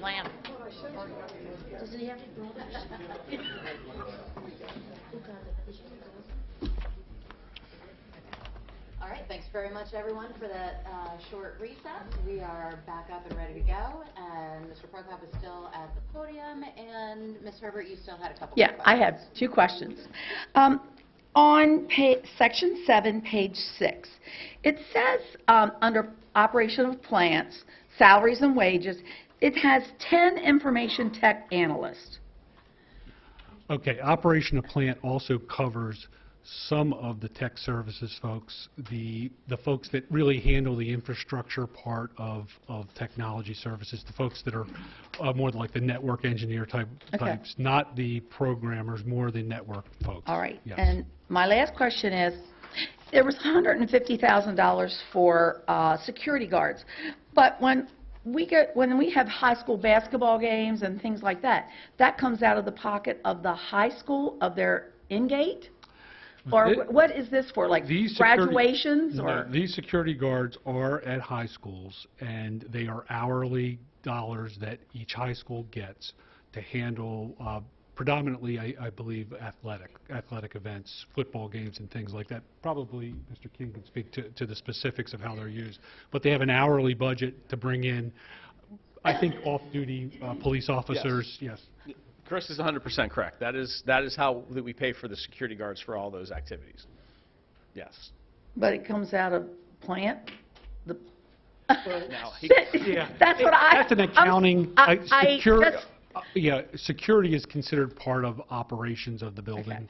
Lamb. Does he have? All right, thanks very much, everyone, for that short recess. We are back up and ready to go, and Mr. Prokop is still at the podium, and Ms. Herbert, you still had a couple more questions. I have 2 questions. On Section 7, page 6, it says under operation of plants, salaries and wages, it has 10 information tech analysts. Okay, operation of plant also covers some of the tech services folks, the folks that really handle the infrastructure part of technology services, the folks that are more like the network engineer types, not the programmers, more the network folks. All right. Yes. And my last question is, there was $150,000 for security guards, but when we have high school basketball games and things like that, that comes out of the pocket of the high school, of their in-gate? Or what is this for, like graduations? No, these security guards are at high schools, and they are hourly dollars that each high school gets to handle predominantly, I believe, athletic events, football games and things like that. Probably Mr. King can speak to the specifics of how they're used. But they have an hourly budget to bring in, I think, off-duty police officers. Yes. Chris is 100% correct. That is how that we pay for the security guards for all those activities. Yes. But it comes out of plant? That's an accounting. Security is considered part of operations of the building. Okay.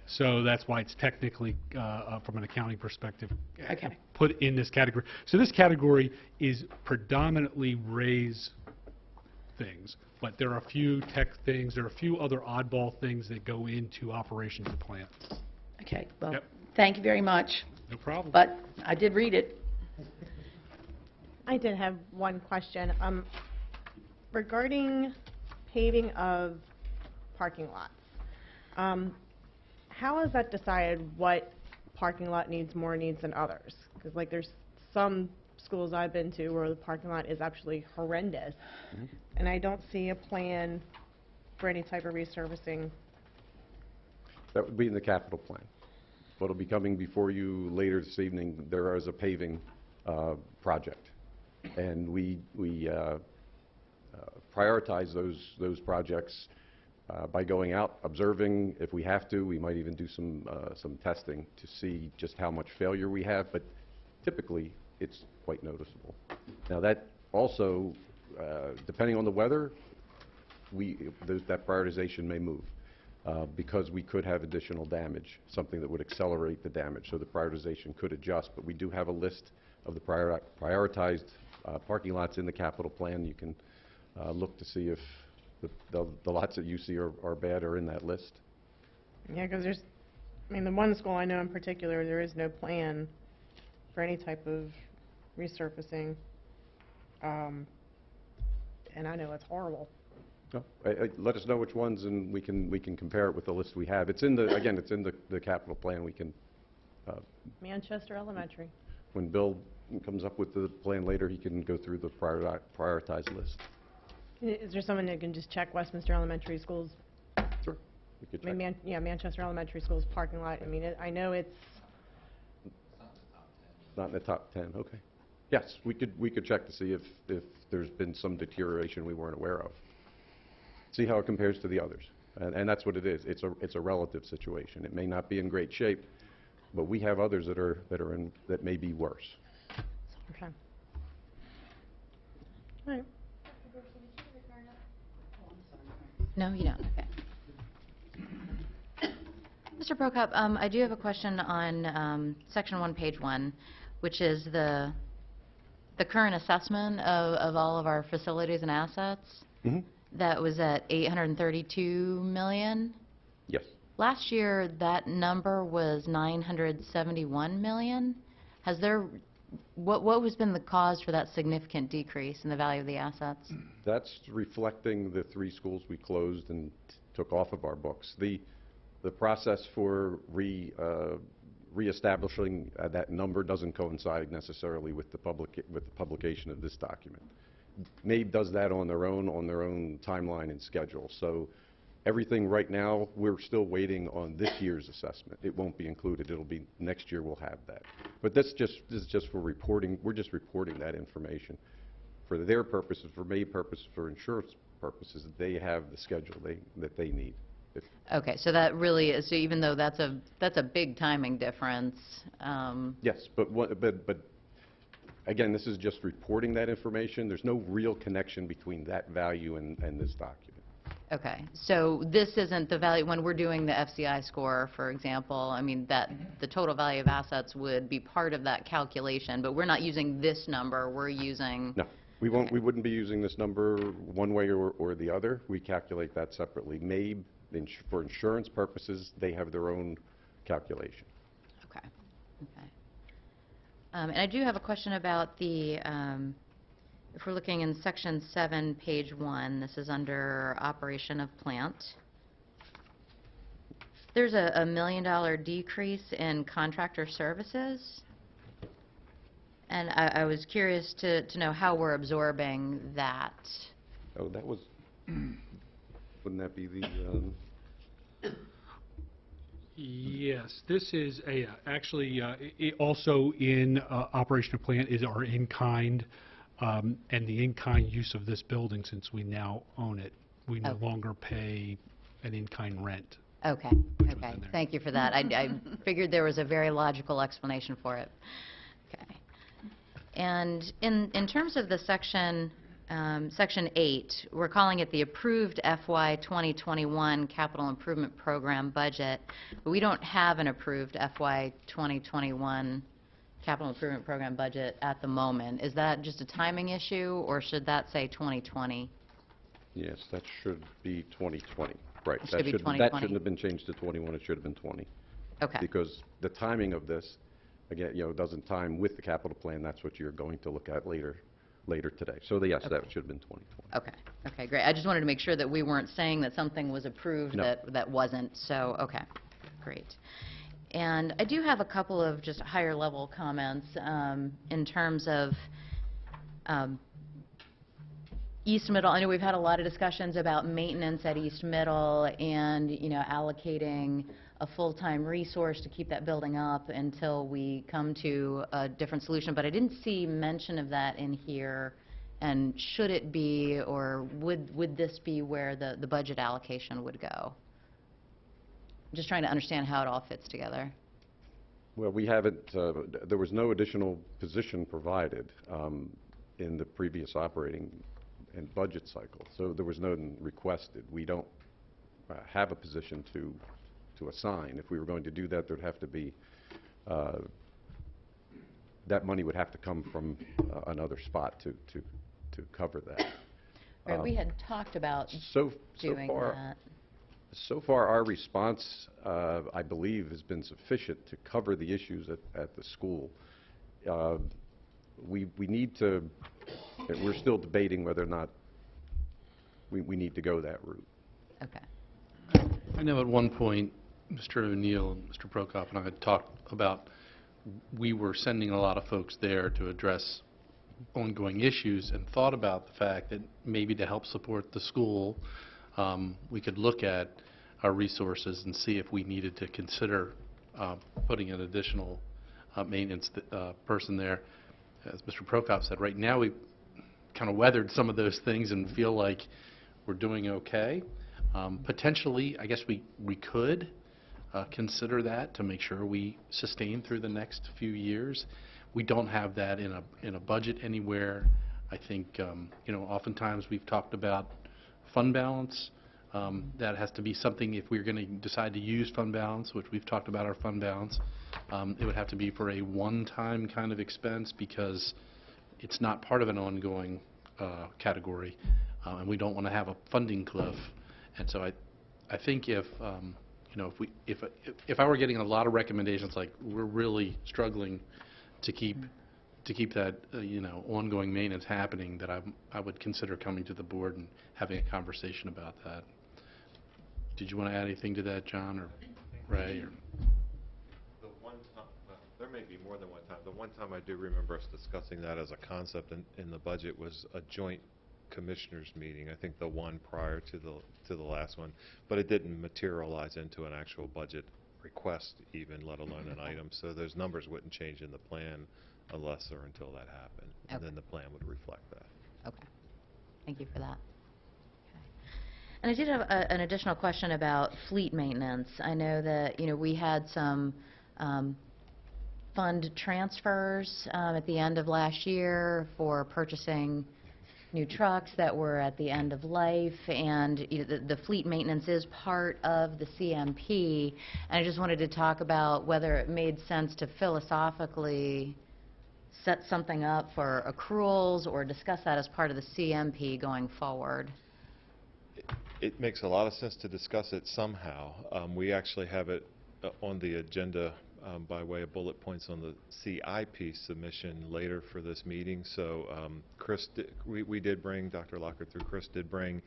So that's why it's technically, from an accounting perspective, Okay. put in this category. So this category is predominantly raise things, but there are a few tech things, there are a few other oddball things that go into operations of plant. Okay, well, Yep. thank you very much. No problem. But I did read it. I did have one question. Regarding paving of parking lots, how is that decided what parking lot needs more needs than others? Because like there's some schools I've been to where the parking lot is actually horrendous, and I don't see a plan for any type of resurfacing. That would be in the capital plan. What'll be coming before you later this evening, there is a paving project, and we prioritize those projects by going out, observing. If we have to, we might even do some testing to see just how much failure we have, but typically it's quite noticeable. Now that also, depending on the weather, that prioritization may move because we could have additional damage, something that would accelerate the damage. So the prioritization could adjust, but we do have a list of the prioritized parking lots in the capital plan. You can look to see if the lots that you see are bad are in that list. Yeah, because there's, I mean, the one school I know in particular, there is no plan for any type of resurfacing, and I know it's horrible. No, let us know which ones, and we can compare it with the list we have. It's in the, again, it's in the capital plan. We can. Manchester Elementary. When Bill comes up with the plan later, he can go through the prioritized list. Is there someone that can just check Westminster Elementary Schools? Sure. We could I mean, check. Manchester Elementary Schools parking lot. I mean, I know it's. Not in the top 10. Okay. Yes, we could check to see if there's been some deterioration we weren't aware of. See how it compares to the others, and that's what it is. It's a relative situation. It may not be in great shape, but we have others that may be worse. Okay. All right. No, you don't. Okay. Mr. Prokop, I do have a question on Section 1, Page 1, which is the current assessment of all of our facilities and assets. Mm-hmm. That was at $832 million. Yes. Last year, that number was $971 million. Has there, what has been the cause for that significant decrease in the value of the assets? That's reflecting the 3 schools we closed and took off of our books. The process for reestablishing that number doesn't coincide necessarily with the publication of this document. MABE does that on their own timeline and schedule. So everything right now, we're still waiting on this year's assessment. It won't be included. It'll be next year we'll have that. But this is just for reporting. We're just reporting that information. For their purposes, for MABE purposes, for insurance purposes, they have the schedule that they need. Okay, so that really is, so even though that's a big timing difference, Yes, but again, this is just reporting that information. There's no real connection between that value and this document. okay, so this isn't the value, when we're doing the FCI score, for example, I mean, that the total value of assets would be part of that calculation, but we're not using this number, we're using... No, we won't. We wouldn't be using this number one way or the other. We calculate that separately. MABE, for insurance purposes, they have their own calculation. Okay, okay. And I do have a question about the, if we're looking in section 7, page 1, this is under operation of plant. There's a $1 million decrease in contractor services. And I was curious to know how we're absorbing that. Oh, that was, wouldn't that be the, Yes, this is actually also in operation of plant is our in-kind, and the in-kind use of this building, since we now own it. We no longer pay an in-kind rent. Okay, was okay. in there. Thank you for that. I figured there was a very logical explanation for it. Okay. And in terms of the section 8, we're calling it the approved FY 2021 Capital Improvement Program budget, but we don't have an approved FY 2021 Capital Improvement Program budget at the moment. Is that just a timing issue, or should that say 2020? yes, that should be 2020. Right. It should be That 2020. shouldn't have been changed to 21. It should have been 20. Okay. Because the timing of this, again, doesn't time with the capital plan. That's what you're going to look at later today. So yes, that should have been 2020. Okay, okay, great. I just wanted to make sure that we weren't saying that something was approved No. that wasn't, so, okay, great. And I do have a couple of just higher level comments in terms of East Middle. I know we've had a lot of discussions about maintenance at East Middle and, allocating a full-time resource to keep that building up until we come to a different solution, but I didn't see mention of that in here. And should it be, or would this be where the budget allocation would go? Just trying to understand how it all fits together. Well, we haven't, there was no additional position provided in the previous operating and budget cycle, so there was none requested. We don't have a position to assign. If we were going to do that, there'd have to be, that money would have to come from another spot to cover that. Right, we had talked about So doing far, that. So far, our response, I believe, has been sufficient to cover the issues at the school. We need to, we're still debating whether or not we need to go that route. Okay. I know at one point, Mr. O'Neill and Mr. Prokop and I had talked about we were sending a lot of folks there to address ongoing issues, and thought about the fact that maybe to help support the school, we could look at our resources and see if we needed to consider putting an additional maintenance person there. As Mr. Prokop said, right now we've kind of weathered some of those things and feel like we're doing okay. Potentially, I guess we could consider that to make sure we sustain through the next few years. We don't have that in a budget anywhere. I think oftentimes we've talked about fund balance. That has to be something, if we're going to decide to use fund balance, which we've talked about our fund balance, it would have to be for a one-time kind of expense, because it's not part of an ongoing category, and we don't want to have a funding cliff. And so I think if I were getting a lot of recommendations, like we're really struggling to keep that ongoing maintenance happening, that I would consider coming to the board and having a conversation about that. Did you want to add anything to that, John or Ray? Or? There may be more than one time. The one time I do remember us discussing that as a concept in the budget was a joint commissioners meeting. I think the one prior to the last one, but it didn't materialize into an actual budget request even, let alone an item. So those numbers wouldn't change in the plan unless or until that happened. And Okay. then the plan would reflect that. Okay. Thank you for that. Okay. And I did have an additional question about fleet maintenance. I know that, we had some fund transfers at the end of last year for purchasing new trucks that were at the end of life, and the fleet maintenance is part of the CMP. And I just wanted to talk about whether it made sense to philosophically set something up for accruals or discuss that as part of the CMP going forward. It makes a lot of sense to discuss it somehow. We actually have it on the agenda by way of bullet points on the CIP submission later for this meeting. So Chris, we did bring, Dr. Locker through Chris did bring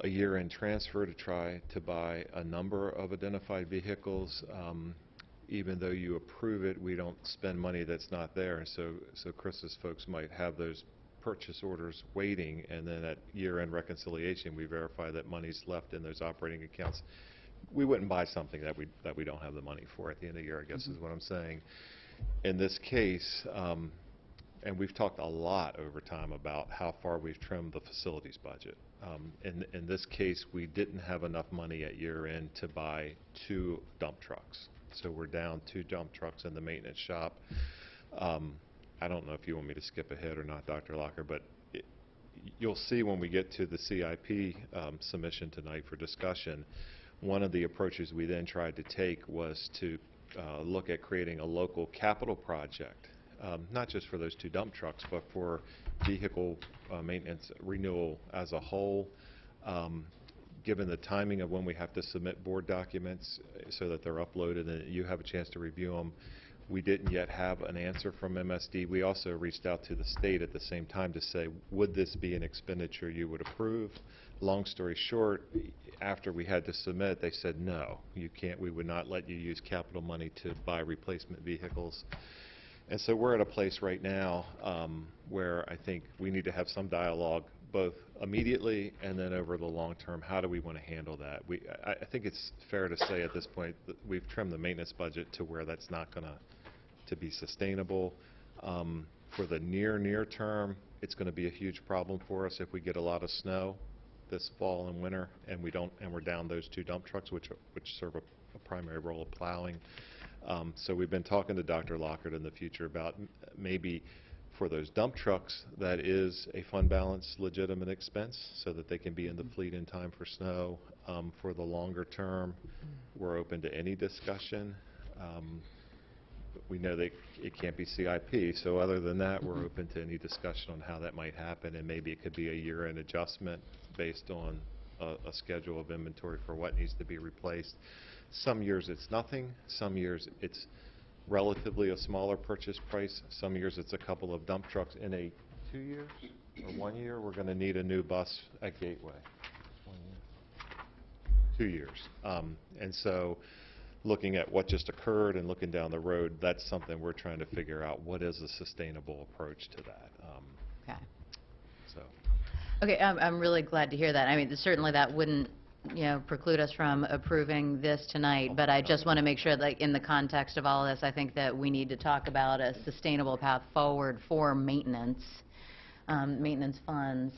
a year-end transfer to try to buy a number of identified vehicles. Even though you approve it, we don't spend money that's not there. And so Chris's folks might have those purchase orders waiting, and then at year-end reconciliation, we verify that money's left in those operating accounts. We wouldn't buy something that we don't have the money for at the end of the year, I guess is what I'm saying. In this case, and we've talked a lot over time about how far we've trimmed the facilities budget. In this case, we didn't have enough money at year-end to buy 2 dump trucks. So we're down 2 dump trucks in the maintenance shop. I don't know if you want me to skip ahead or not, Dr. Locker, but you'll see when we get to the CIP submission tonight for discussion, one of the approaches we then tried to take was to look at creating a local capital project, not just for those 2 dump trucks, but for vehicle maintenance renewal as a whole. Given the timing of when we have to submit board documents so that they're uploaded and you have a chance to review them, we didn't yet have an answer from MSD. We also reached out to the state at the same time to say, would this be an expenditure you would approve? Long story short, after we had to submit, they said, no, you can't. We would not let you use capital money to buy replacement vehicles. And so we're at a place right now where I think we need to have some dialogue both immediately and then over the long term. How do we want to handle that? I think it's fair to say at this point that we've trimmed the maintenance budget to where that's not going to be sustainable. For the near term, it's going to be a huge problem for us if we get a lot of snow this fall and winter, and we're down those 2 dump trucks, which serve a primary role of plowing. So we've been talking to Dr. Lockard in the future about maybe for those dump trucks, that is a fund balance legitimate expense so that they can be in the fleet in time for snow. For the longer term, we're open to any discussion. We know that it can't be CIP, so other than that, we're open to any discussion on how that might happen, and maybe it could be a year-end adjustment based on a schedule of inventory for what needs to be replaced. Some years it's nothing, some years it's relatively a smaller purchase price, some years it's a couple of dump trucks. In a 2 years or 1 year, we're going to need a new bus at Gateway. 1 year. 2 years. And so looking at what just occurred and looking down the road, that's something we're trying to figure out. What is a sustainable approach to that? Okay. So. Okay, I'm really glad to hear that. I mean, certainly that wouldn't, preclude us from approving this tonight, but I just want to make sure that in the context of all of this, I think that we need to talk about a sustainable path forward for maintenance funds,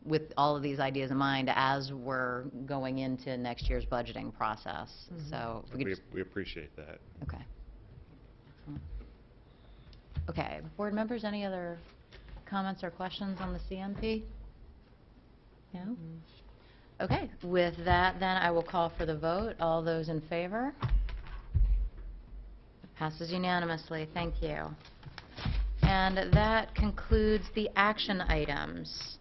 with all of these ideas in mind as we're going into next year's budgeting process. So if we could We appreciate that. Okay. Excellent. Okay, board members, any other comments or questions on the CMP? No? Okay, with that, then I will call for the vote. All those in favor? Passes unanimously. Thank you. And that concludes the action items.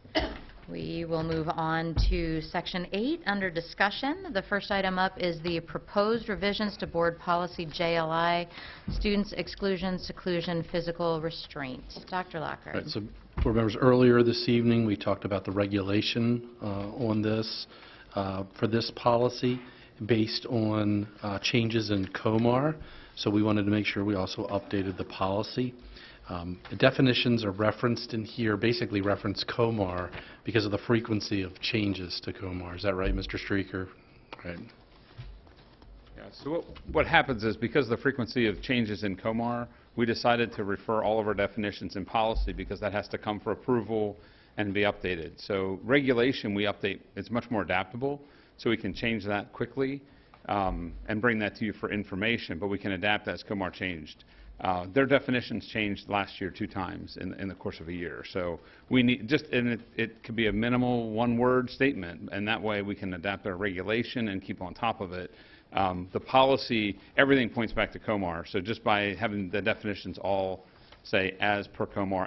We will move on to Section 8 under discussion. The first item up is the proposed revisions to Board Policy JLI, Students Exclusion, Seclusion, Physical Restraint. Dr. Lockard. Right, so board members, earlier this evening we talked about the regulation on this for this policy based on changes in COMAR. So we wanted to make sure we also updated the policy. The definitions are referenced in here, basically reference COMAR because of the frequency of changes to COMAR. Is that right, Mr. Streeter? Right. Yeah, so what happens is because of the frequency of changes in COMAR, we decided to refer all of our definitions in policy because that has to come for approval and be updated. So regulation we update, it's much more adaptable, so we can change that quickly and bring that to you for information, but we can adapt as COMAR changed. Their definitions changed last year 2 times in the course of a year. So we need and it could be a minimal one-word statement, and that way we can adapt our regulation and keep on top of it. The policy, everything points back to COMAR. So just by having the definitions all say as per COMAR,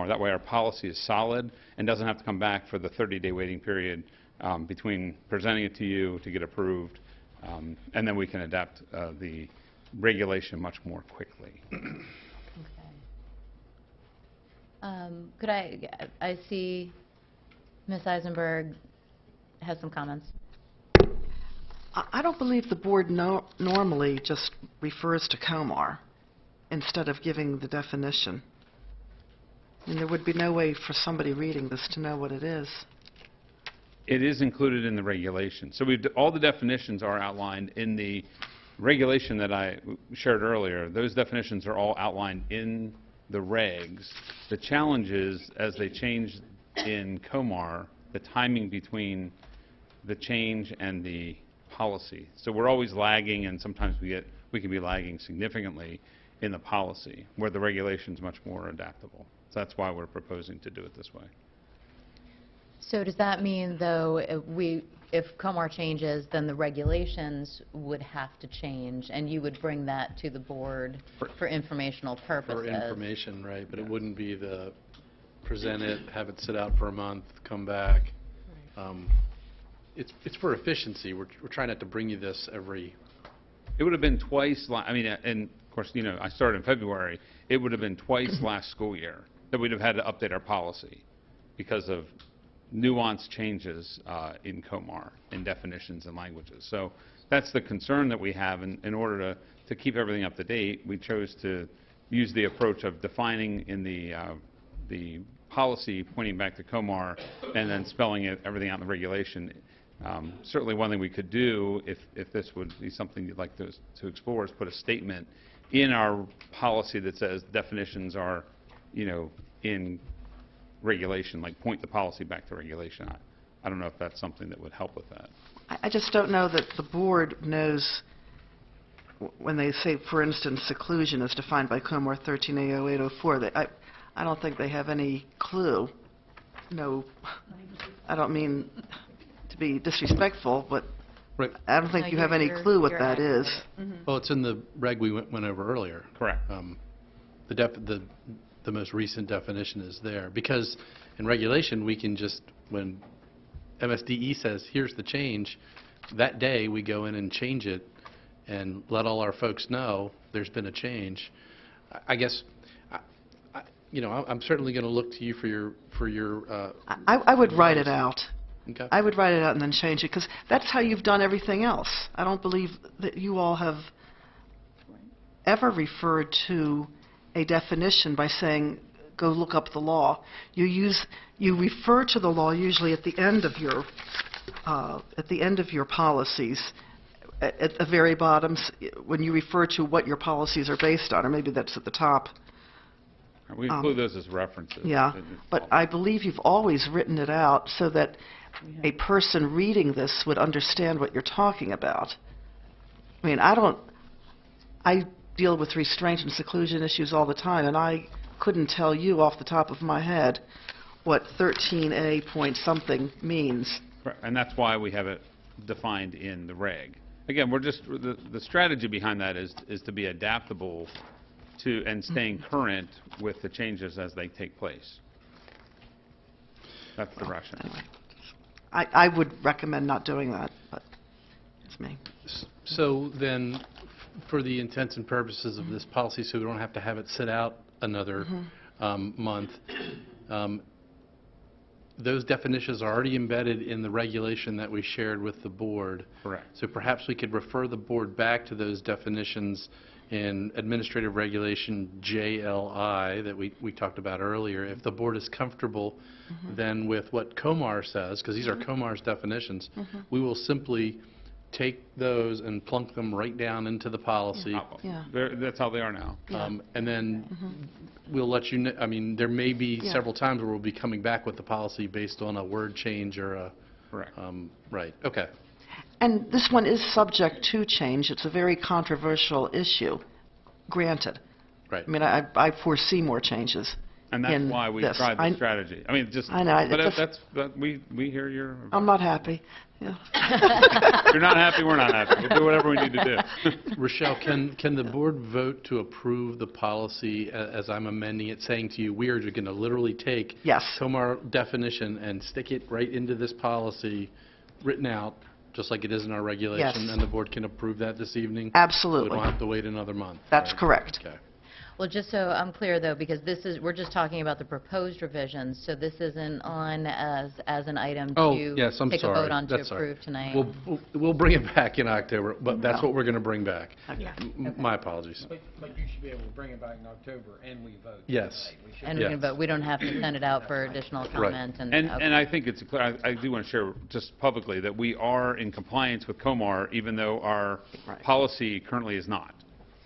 that way our policy is solid and doesn't have to come back for the 30-day waiting period between presenting it to you to get approved, and then we can adapt the regulation much more quickly. Could I see Ms. Eisenberg has some comments. I don't believe the board normally just refers to COMAR instead of giving the definition. And there would be no way for somebody reading this to know what it is. It is included in the regulation. So all the definitions are outlined in the regulation that I shared earlier. Those definitions are all outlined in the regs. The challenge is, as they change in COMAR, the timing between the change and the policy. So we're always lagging, and sometimes we can be lagging significantly in the policy, where the regulation is much more adaptable. So that's why we're proposing to do it this way. So does that mean, though, if COMAR changes, then the regulations would have to change, and you would bring that to the board for informational purposes? For information, right, but it wouldn't be the present it, have it sit out for a month, come back. It's for efficiency. We're trying not to bring you this every... It would have been twice, and of course, you know, I started in February. It would have been twice last school year that we'd have had to update our policy because of nuanced changes in COMAR, in definitions and languages. So that's the concern that we have. In order to keep everything up to date, we chose to use the approach of defining in the policy pointing back to COMAR and then spelling everything out in the regulation. Certainly one thing we could do, if this would be something you'd like to explore, is put a statement in our policy that says definitions are, you know, in regulation, like point the policy back to regulation. I don't know if that's something that would help with that. I just don't know that the board knows when they say, for instance, seclusion is defined by COMAR 13A0804. I don't think they have any clue. No, I don't mean to be disrespectful, but Right. I don't think you have any clue what that is. Well, it's in the reg we went over earlier. Correct. The most recent definition is there, because in regulation we can just, when MSDE says here's the change, that day we go in and change it and let all our folks know there's been a change. I guess, you know, I'm certainly going to look to you for your. I would write it out. Okay. I would write it out and then change it, because that's how you've done everything else. I don't believe that you all have ever referred to a definition by saying, go look up the law. You refer to the law usually at the end of your policies, at the very bottom, when you refer to what your policies are based on, or maybe that's at the top. We include those as references. Yeah, but I believe you've always written it out so that a person reading this would understand what you're talking about. I mean, I deal with restraint and seclusion issues all the time, and I couldn't tell you off the top of my head what 13A point something means. And that's why we have it defined in the reg. Again, the strategy behind that is to be adaptable to and staying current with the changes as they take place. That's the rationale. Anyway, I would recommend not doing that, but it's me. So then, for the intents and purposes of this policy, so we don't have to have it sit out another month, those definitions are already embedded in the regulation that we shared with the board. Correct. So perhaps we could refer the board back to those definitions in Administrative Regulation JLI that we talked about earlier, if the board is comfortable then with what COMAR says, because these are COMAR's definitions, we will simply take those and plunk them right down into the policy. Yeah. That's how they are now. And then we'll let you know, I mean, there may be several times where we'll be coming back with the policy based on a word change or a... Correct. Right, okay. And this one is subject to change. It's a very controversial issue, granted. Right. I mean, I foresee more changes. And that's in why we this. tried this strategy. I mean, just, I know, but we hear your... I'm not happy. Yeah. If you're not happy, we're not happy. We'll do whatever we need to do. Rochelle, can the board vote to approve the policy as I'm amending it, saying to you, we are going to literally take COMAR definition and stick it right into this policy, written out, just like it is in our regulation, and the board can approve that this evening? Absolutely. So we don't have to wait another month. That's right? correct. Okay. Well, just so I'm clear, though, because we're just talking about the proposed revisions, so this isn't on as an item Oh, to yes, I'm take sorry. a vote on to That's all right. approve tonight. We'll bring it back in October, but that's what we're going to bring back. Yeah. My apologies. But you should be able to bring it back in October and we vote. Yes. And we can vote. We don't have to send it out for additional comment. And I think it's clear, I do want to share just publicly that we are in compliance with COMAR, even though our policy currently is not.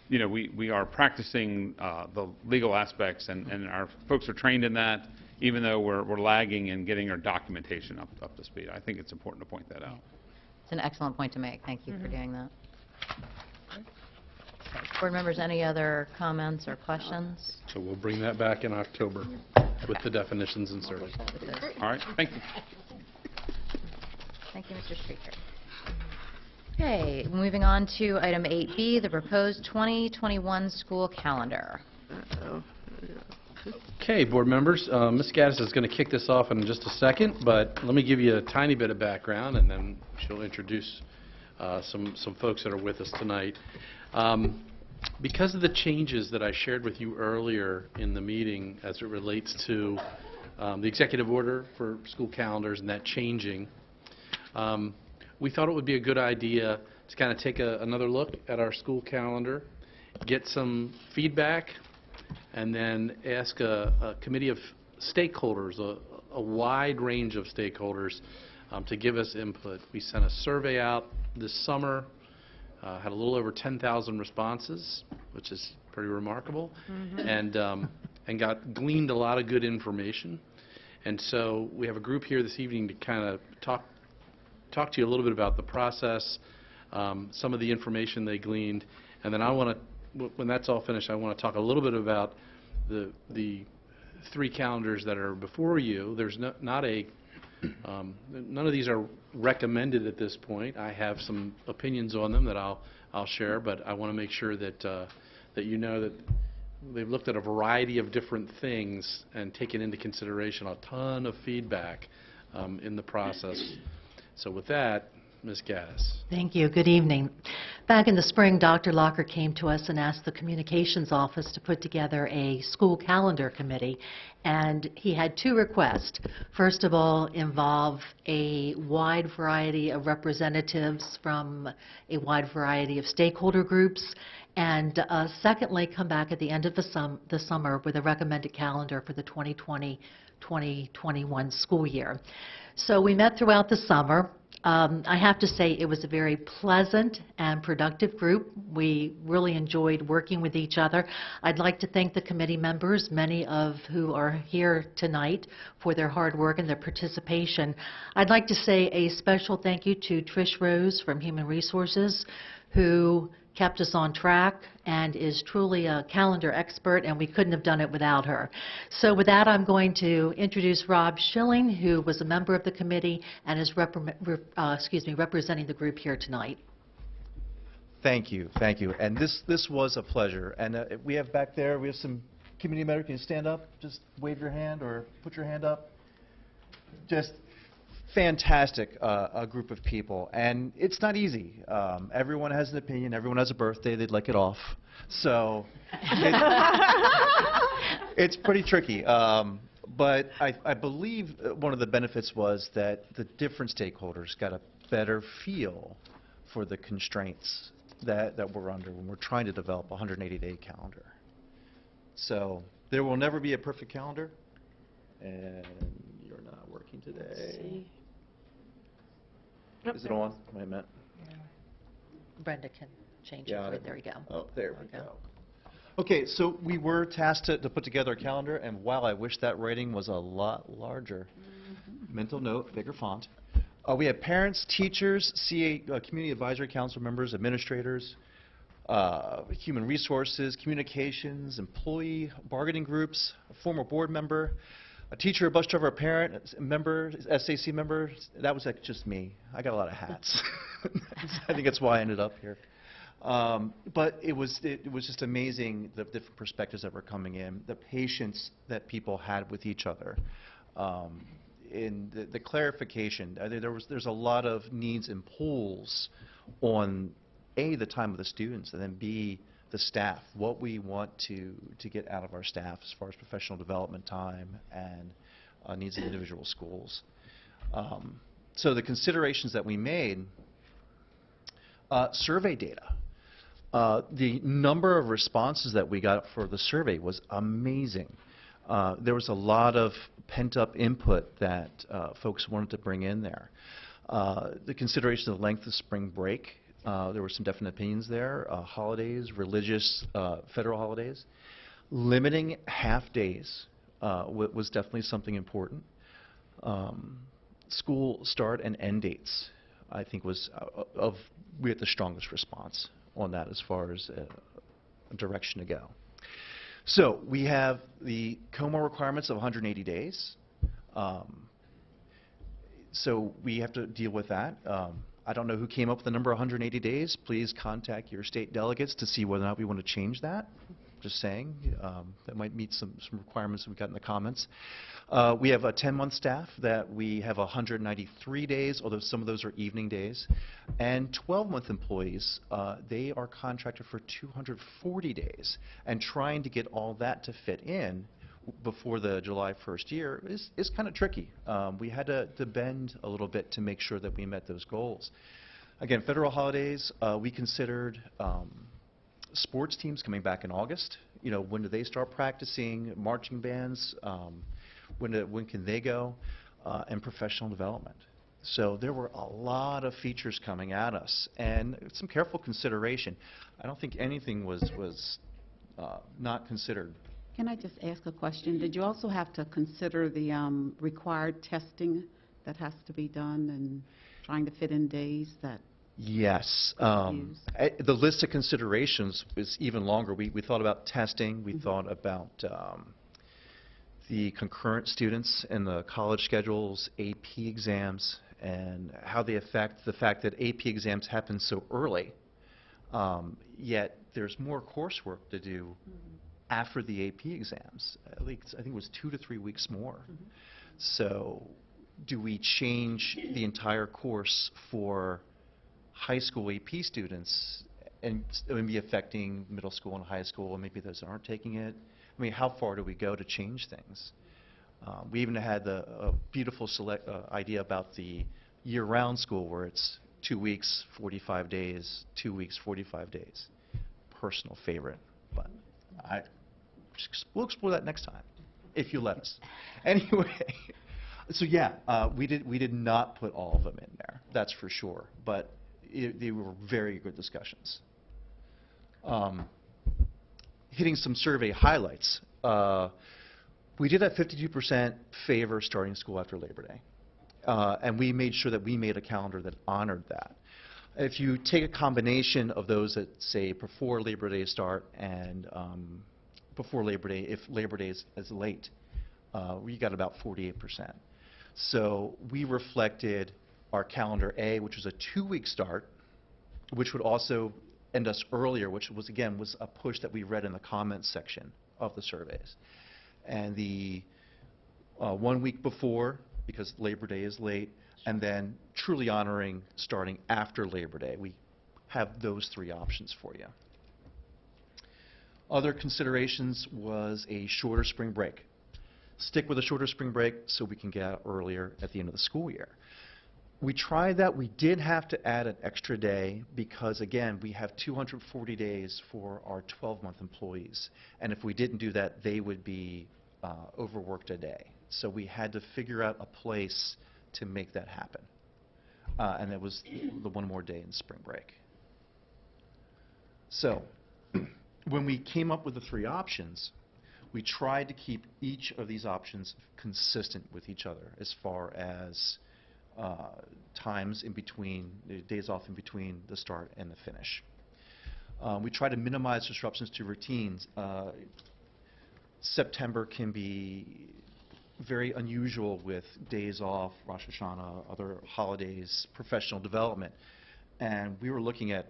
You know, we are practicing the legal aspects, and our folks are trained in that, even though we're lagging in getting our documentation up to speed. I think it's important to point that out. It's an excellent point to make. Thank you for doing that. Board members, any other comments or questions? So we'll bring that back in October with the definitions inserted. All right, thank you. Thank you, Mr. Streeter. Okay, moving on to item 8B, the proposed 2021 school calendar. Okay, board members, Ms. Gaddis is going to kick this off in just a second, but let me give you a tiny bit of background, and then she'll introduce some folks that are with us tonight. Because of the changes that I shared with you earlier in the meeting as it relates to the executive order for school calendars and that changing, we thought it would be a good idea to kind of take another look at our school calendar, get some feedback, and then ask a committee of stakeholders, a wide range of stakeholders, to give us input. We sent a survey out this summer, had a little over 10,000 responses, which is pretty remarkable, and gleaned a lot of good information. And so we have a group here this evening to kind of talk to you a little bit about the process, some of the information they gleaned, and then I want to, when that's all finished, I want to talk a little bit about the three calendars that are before you. There's none of these are recommended at this point. I have some opinions on them that I'll share, but I want to make sure that that you know that they've looked at a variety of different things and taken into consideration a ton of feedback in the process. So with that, Ms. Gaddis. Thank you. Good evening. Back in the spring, Dr. Locker came to us and asked the communications office to put together a school calendar committee, and he had two requests. First of all, involve a wide variety of representatives from a wide variety of stakeholder groups, and secondly, come back at the end of the summer with a recommended calendar for the 2020-2021 school year. So we met throughout the summer. I have to say it was a very pleasant and productive group. We really enjoyed working with each other. I'd like to thank the committee members, many of who are here tonight, for their hard work and their participation. I'd like to say a special thank you to Trish Rose from Human Resources, who kept us on track and is truly a calendar expert, and we couldn't have done it without her. So with that, I'm going to introduce Rob Schilling, who was a member of the committee and is representing the group here tonight. Thank you, and this was a pleasure. And we have back there, we have some committee members. Can you stand up? Just wave your hand or put your hand up. Just fantastic a group of people, and it's not easy. Everyone has an opinion, everyone has a birthday, they'd like it off. So it's pretty tricky. But I believe one of the benefits was that the different stakeholders got a better feel for the constraints that we're under when we're trying to develop a 180-day calendar. So there will never be a perfect calendar, and you're not working today. Is it on? Wait a minute. Brenda can change Got it. it. There we go. Oh, there we go. Okay, so we were tasked to put together a calendar, and wow, I wish that writing was a lot larger. Mental note, bigger font. We have parents, teachers, community advisory council members, administrators, human resources, communications, employee bargaining groups, a former board member, a teacher, a bus driver, a parent, a member, SAC member. That was like just me. I got a lot of hats. I think that's why I ended up here. But it was just amazing, the different perspectives that were coming in, the patience that people had with each other. In the clarification, there's a lot of needs and pulls on A, the time of the students, and then B, the staff, what we want to get out of our staff as far as professional development time and needs of individual schools. So the considerations that we made, survey data. The number of responses that we got for the survey was amazing. There was a lot of pent-up input that folks wanted to bring in there. The consideration of the length of spring break, there were some definite opinions there. Holidays, religious, federal holidays. Limiting half days was definitely something important. School start and end dates, I think, we had the strongest response on that as far as a direction to go. So we have the COMA requirements of 180 days. So we have to deal with that. I don't know who came up with the number 180 days. Please contact your state delegates to see whether or not we want to change that. Just saying. That might meet some requirements we got in the comments. We have a 10-month staff that we have 193 days, although some of those are evening days. And 12-month employees, they are contracted for 240 days. And trying to get all that to fit in before the July 1st year is kind of tricky. We had to bend a little bit to make sure that we met those goals. Again, federal holidays, we considered sports teams coming back in August. You know, when do they start practicing? Marching bands, when can they go? And professional development. So there were a lot of features coming at us, and some careful consideration. I don't think anything was not considered. Can I just ask a question? Did you also have to consider the required testing that has to be done and trying to fit in days that? Yes. The list of considerations is even longer. We thought about testing. We thought about the concurrent students and the college schedules, AP exams, and how they affect the fact that AP exams happen so early, yet there's more coursework to do after the AP exams. I think it was 2 to 3 weeks more. So do we change the entire course for high school AP students and be affecting middle school and high school, and maybe those that aren't taking it? I mean, how far do we go to change things? We even had a beautiful idea about the year-round school where it's 2 weeks, 45 days, 2 weeks, 45 days. Personal favorite, but we'll explore that next time, if you let us. Anyway, so yeah, we did not put all of them in there, that's for sure, but they were very good discussions. Hitting some survey highlights. We did have 52% favor starting school after Labor Day. And we made sure that we made a calendar that honored that. If you take a combination of those that say before Labor Day start and before Labor Day, if Labor Day is late, we got about 48%. So we reflected our calendar A, which was a 2-week start, which would also end us earlier, which was, again, was a push that we read in the comments section of the surveys. And the 1 week before, because Labor Day is late, and then truly honoring starting after Labor Day. We have those 3 options for you. Other considerations was a shorter spring break. Stick with a shorter spring break so we can get out earlier at the end of the school year. We tried that. We did have to add an extra day because, again, we have 240 days for our 12-month employees. And if we didn't do that, they would be overworked a day. So we had to figure out a place to make that happen. And that was the one more day in spring break. So when we came up with the three options, we tried to keep each of these options consistent with each other as far as times in between, days off in between the start and the finish. We try to minimize disruptions to routines. September can be very unusual with days off, Rosh Hashanah, other holidays, professional development. And we were looking at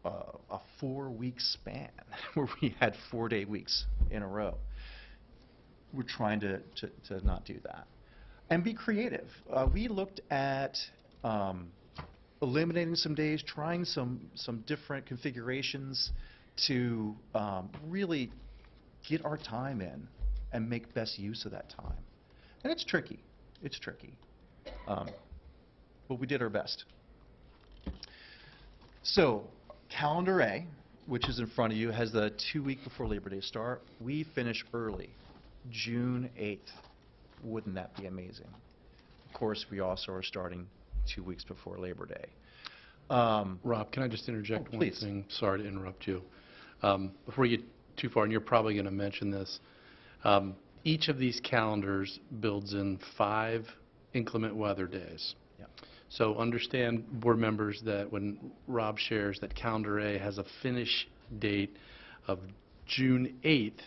a 4-week span where we had 4-day weeks in a row. We're trying to not do that. And be creative. We looked at eliminating some days, trying some different configurations to really get our time in and make best use of that time. And it's tricky. It's tricky. But we did our best. So, Calendar A, which is in front of you, has the 2-week before Labor Day start. We finish early, June 8th. Wouldn't that be amazing? Of course, we also are starting 2 weeks before Labor Day. Rob, can I just interject one please. thing? Sorry to interrupt you. Before we get too far, and you're probably going to mention this, each of these calendars builds in 5 inclement weather days. Yep. So understand, board members, that when Rob shares that Calendar A has a finish date of June 8th,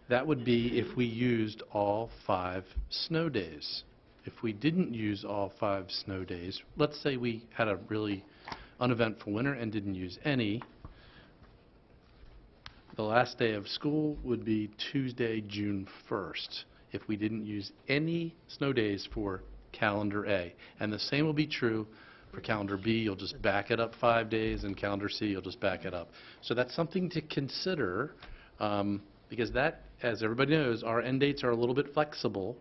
that would be if we used all 5 snow days. If we didn't use all 5 snow days, let's say we had a really uneventful winter and didn't use any, the last day of school would be Tuesday, June 1st, if we didn't use any snow days for Calendar A. And the same will be true for Calendar B. You'll just back it up 5 days, and Calendar C, you'll just back it up. So that's something to consider, because that, as everybody knows, our end dates are a little bit flexible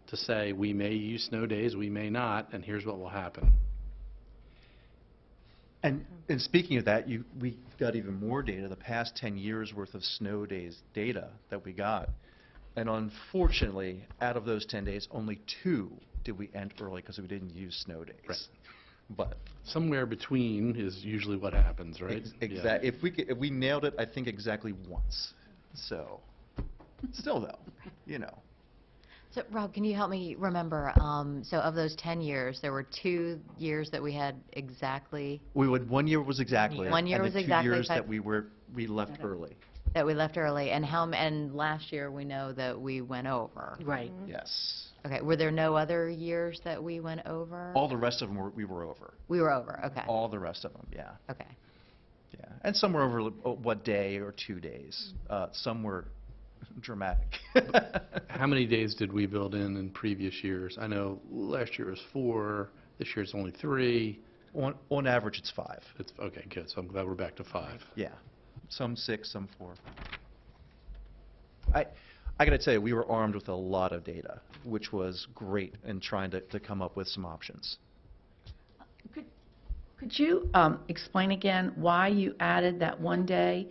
to say we may use snow days, we may not, and here's what will happen. And speaking of that, we got even more data, the past 10 years worth of snow days data that we got. And unfortunately, out of those 10 days, only 2 did we end early because we didn't use snow days. Right. But somewhere between is usually what happens, right? Exactly. Yeah. If we nailed it, I think exactly once. So, still though, you know. So, Rob, can you help me remember, so of those 10 years, there were 2 years that we had exactly... One year was exactly. 1 year was exactly. And the 2 years that we left early. That we left early, and last year we know that we went over. Right. Yes. Okay, were there no other years that we went over? All the rest of them we were over. We were over, okay. All the rest of them, yeah. Okay. Yeah, and some were over what day or 2 days. Some were dramatic. How many days did we build in previous years? I know last year was 4, this year it's only 3. On average, it's 5. It's okay, good. So I'm glad we're back to 5. Yeah, some 6, some 4. I got to tell you, we were armed with a lot of data, which was great in trying to come up with some options. Could you explain again why you added that 1 day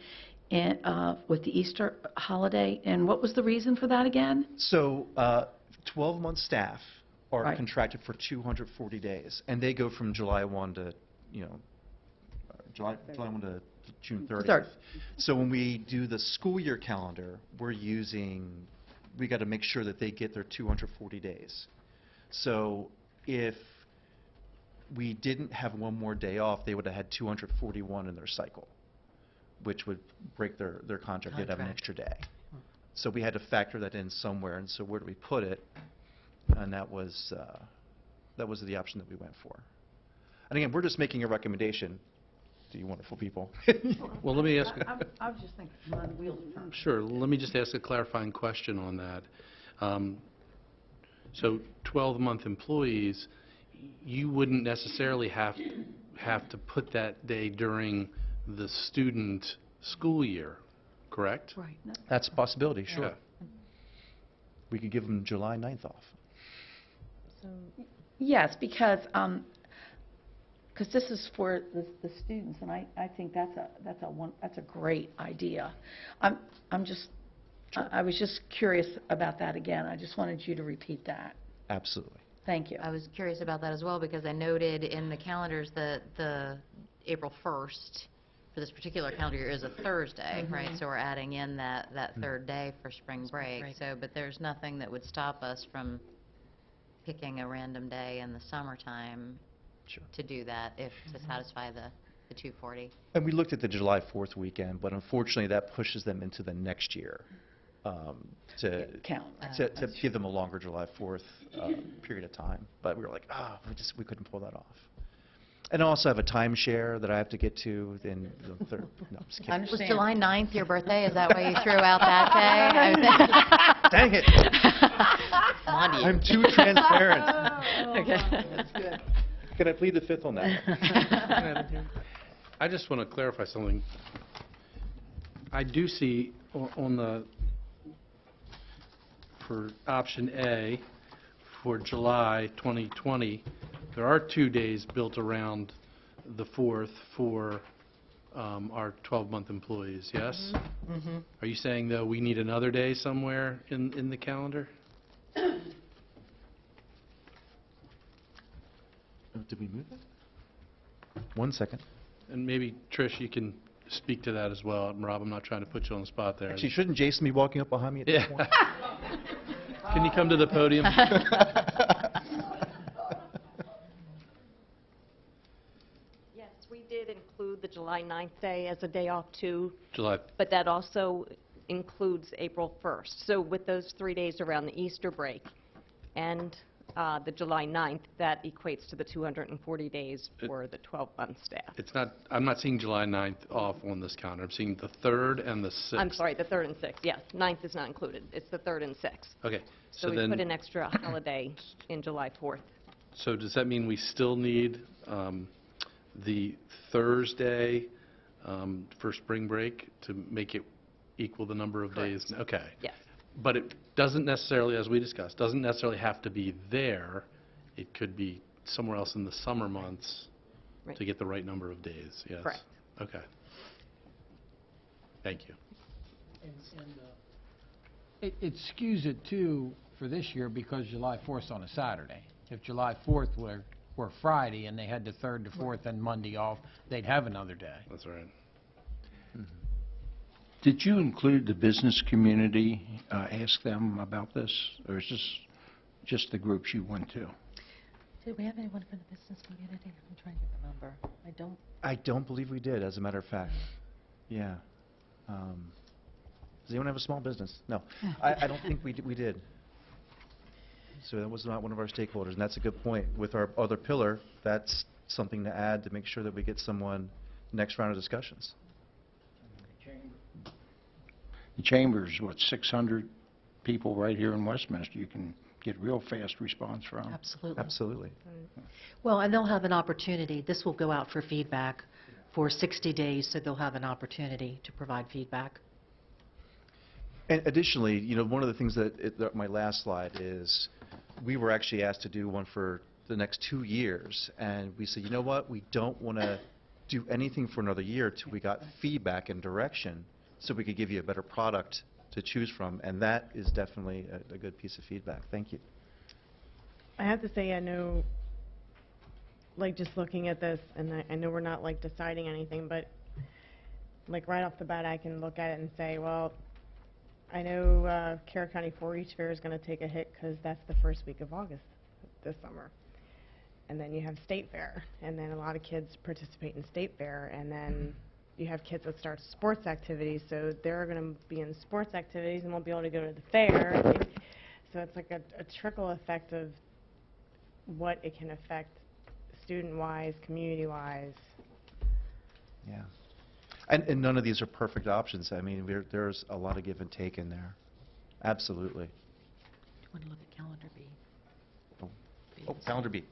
with the Easter holiday, and what was the reason for that again? So 12-month staff are Right. contracted for 240 days, and they go from July 1 to, July 1 to June 30th. So when we do the school year calendar, we got to make sure that they get their 240 days. So if we didn't have 1 more day off, they would have had 241 in their cycle, which would break their contract. They'd have an extra day. So we had to factor that in somewhere, and so where do we put it? And that was the option that we went for. And again, we're just making a recommendation to you wonderful people. Well, let me ask. I was just thinking, on wheels of time. Sure. Let me just ask a clarifying question on that. So 12-month employees, you wouldn't necessarily have to put that day during the student school year, correct? Right. That's a possibility, sure. Yeah. We could give them July 9th off. Yes, because because this is for the students, and I think that's a great idea. I'm just, I was just curious about that again. I just wanted you to repeat that. Absolutely. Thank you. I was curious about that as well, because I noted in the calendars that the April 1st for this particular calendar year is a Thursday, right? So we're adding in that third day for spring break. So, but there's nothing that would stop us from picking a random day in the summertime to do that, if to satisfy the 240. And we looked at the July 4th weekend, but unfortunately, that pushes them into the next year to give them a longer July 4th period of time. But we were like, we couldn't pull that off. And I also have a timeshare that I have to get to in the third. No, I'm just kidding. Was July 9th your birthday? Is that why you threw out that day? Dang it. Come on to you. I'm too transparent. Okay. That's good. Can I plead the fifth on that? I just want to clarify something. I do see on the, for option A, for July 2020, there are 2 days built around the 4th for our 12-month employees, yes? Are you saying, though, we need another day somewhere in the calendar? Did we move it? 1 second. And maybe, Trish, you can speak to that as well. And Rob, I'm not trying to put you on the spot there. Actually, shouldn't Jason be walking up behind me at this point? Can you come to the podium? Yes, we did include the July 9th day as a day off too, July. but that also includes April 1st. So with those 3 days around the Easter break and the July 9th, that equates to the 240 days for the 12-month staff. It's not, I'm not seeing July 9th off on this calendar. I'm seeing the 3rd and the 6th. I'm sorry, the 3rd and 6th, yes. 9th is not included. It's the 3rd and 6th. Okay. So we put an extra holiday in July 4th. So does that mean we still need the Thursday for spring break to make it equal the number of days? Okay. Yes. But it doesn't necessarily, as we discussed, doesn't necessarily have to be there. It could be somewhere else in the summer months to get the right number of days, yes? Correct. Okay. Thank you. It skews it too for this year because July 4th's on a Saturday. If July 4th were Friday and they had the 3rd to 4th and Monday off, they'd have another day. That's right. Did you include the business community, ask them about this, or is this just the groups you went to? Did we have anyone from the business community? I'm trying to remember. I don't believe we did, as a matter of fact. Yeah. Does anyone have a small business? No. I don't think we did. So that was not one of our stakeholders, and that's a good point. With our other pillar, that's something to add to make sure that we get someone next round of discussions. The Chamber's, what, 600 people right here in Westminster you can get real fast response from. Absolutely. Absolutely. Well, and they'll have an opportunity. This will go out for feedback for 60 days, so they'll have an opportunity to provide feedback. And additionally, you know, one of the things that my last slide is, we were actually asked to do one for the next 2 years, and we said, you know what, we don't want to do anything for another year till we got feedback and direction, so we could give you a better product to choose from, and that is definitely a good piece of feedback. Thank you. I have to say, I know, like, just looking at this, and I know we're not, like, deciding anything, but, like, right off the bat, I can look at it and say, well, I know Carroll County 4-H Fair is going to take a hit because that's the first week of August this summer. And then you have State Fair, and then a lot of kids participate in State Fair, and then you have kids that start sports activities, so they're going to be in sports activities and won't be able to go to the fair. So it's like a trickle effect of what it can affect student-wise, community-wise. Yeah. And none of these are perfect options. I mean, there's a lot of give and take in there. Absolutely. Do you want to look at calendar B? Oh, calendar B.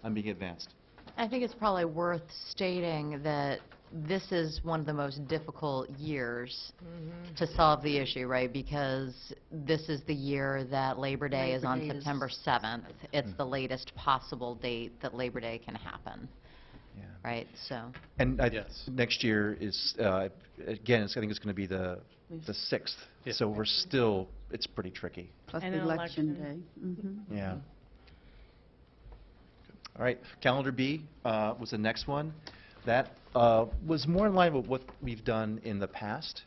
I'm being advanced. I think it's probably worth stating that this is one of the most difficult years to solve the issue, right? Because this is the year that Labor Day is on September 7th. It's the latest possible date that Labor Day can happen. Yeah. right? So, And Yes. next year is, again, I think it's going to be the 6th. Yeah. So we're still, it's pretty tricky. Plus And the an election election. day. Mhm. Yeah. All right, Calendar B was the next one. That was more in line with what we've done in the past.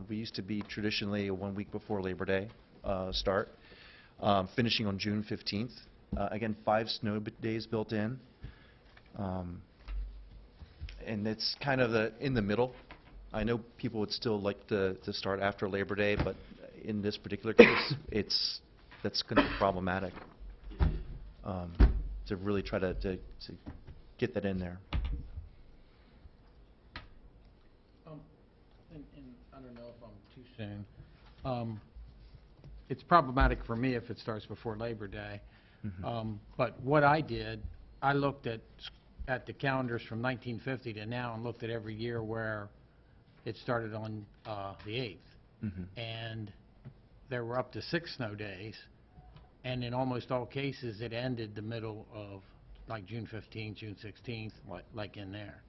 We used to be traditionally a 1 week before Labor Day start, finishing on June 15th. Again, 5 snow days built in. And it's kind of in the middle. I know people would still like to start after Labor Day, but in this particular case, that's going to be problematic to really try to get that in there. And I don't know if I'm too soon. It's problematic for me if it starts before Labor Day. But what I did, I looked at the calendars from 1950 to now and looked at every year where it started on the 8th. And there were up to 6 snow days. And in almost all cases, it ended the middle of like June 15th, June 16th, like in there.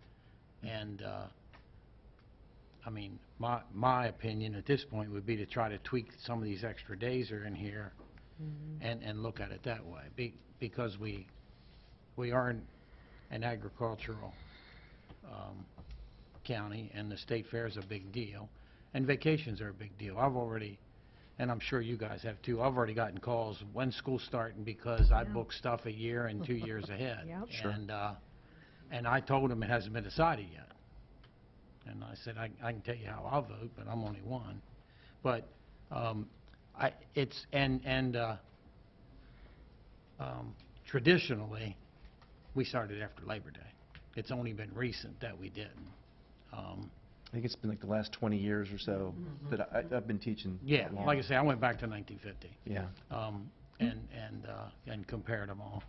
And I mean, my opinion at this point would be to try to tweak some of these extra days that are in here and look at it that way. Because we are an agricultural county, and the state fair is a big deal, and vacations are a big deal. I've already, and I'm sure you guys have too, I've already gotten calls, when's school starting, because I booked stuff a year and 2 years ahead. Yep. Sure. And I told them it hasn't been decided yet. And I said, I can tell you how I'll vote, but I'm only one. But traditionally, we started after Labor Day. It's only been recent that we didn't. I think it's been like the last 20 years or so that I've been teaching. Yeah, that long. like I say, I went back to 1950. Yeah. And compared them all.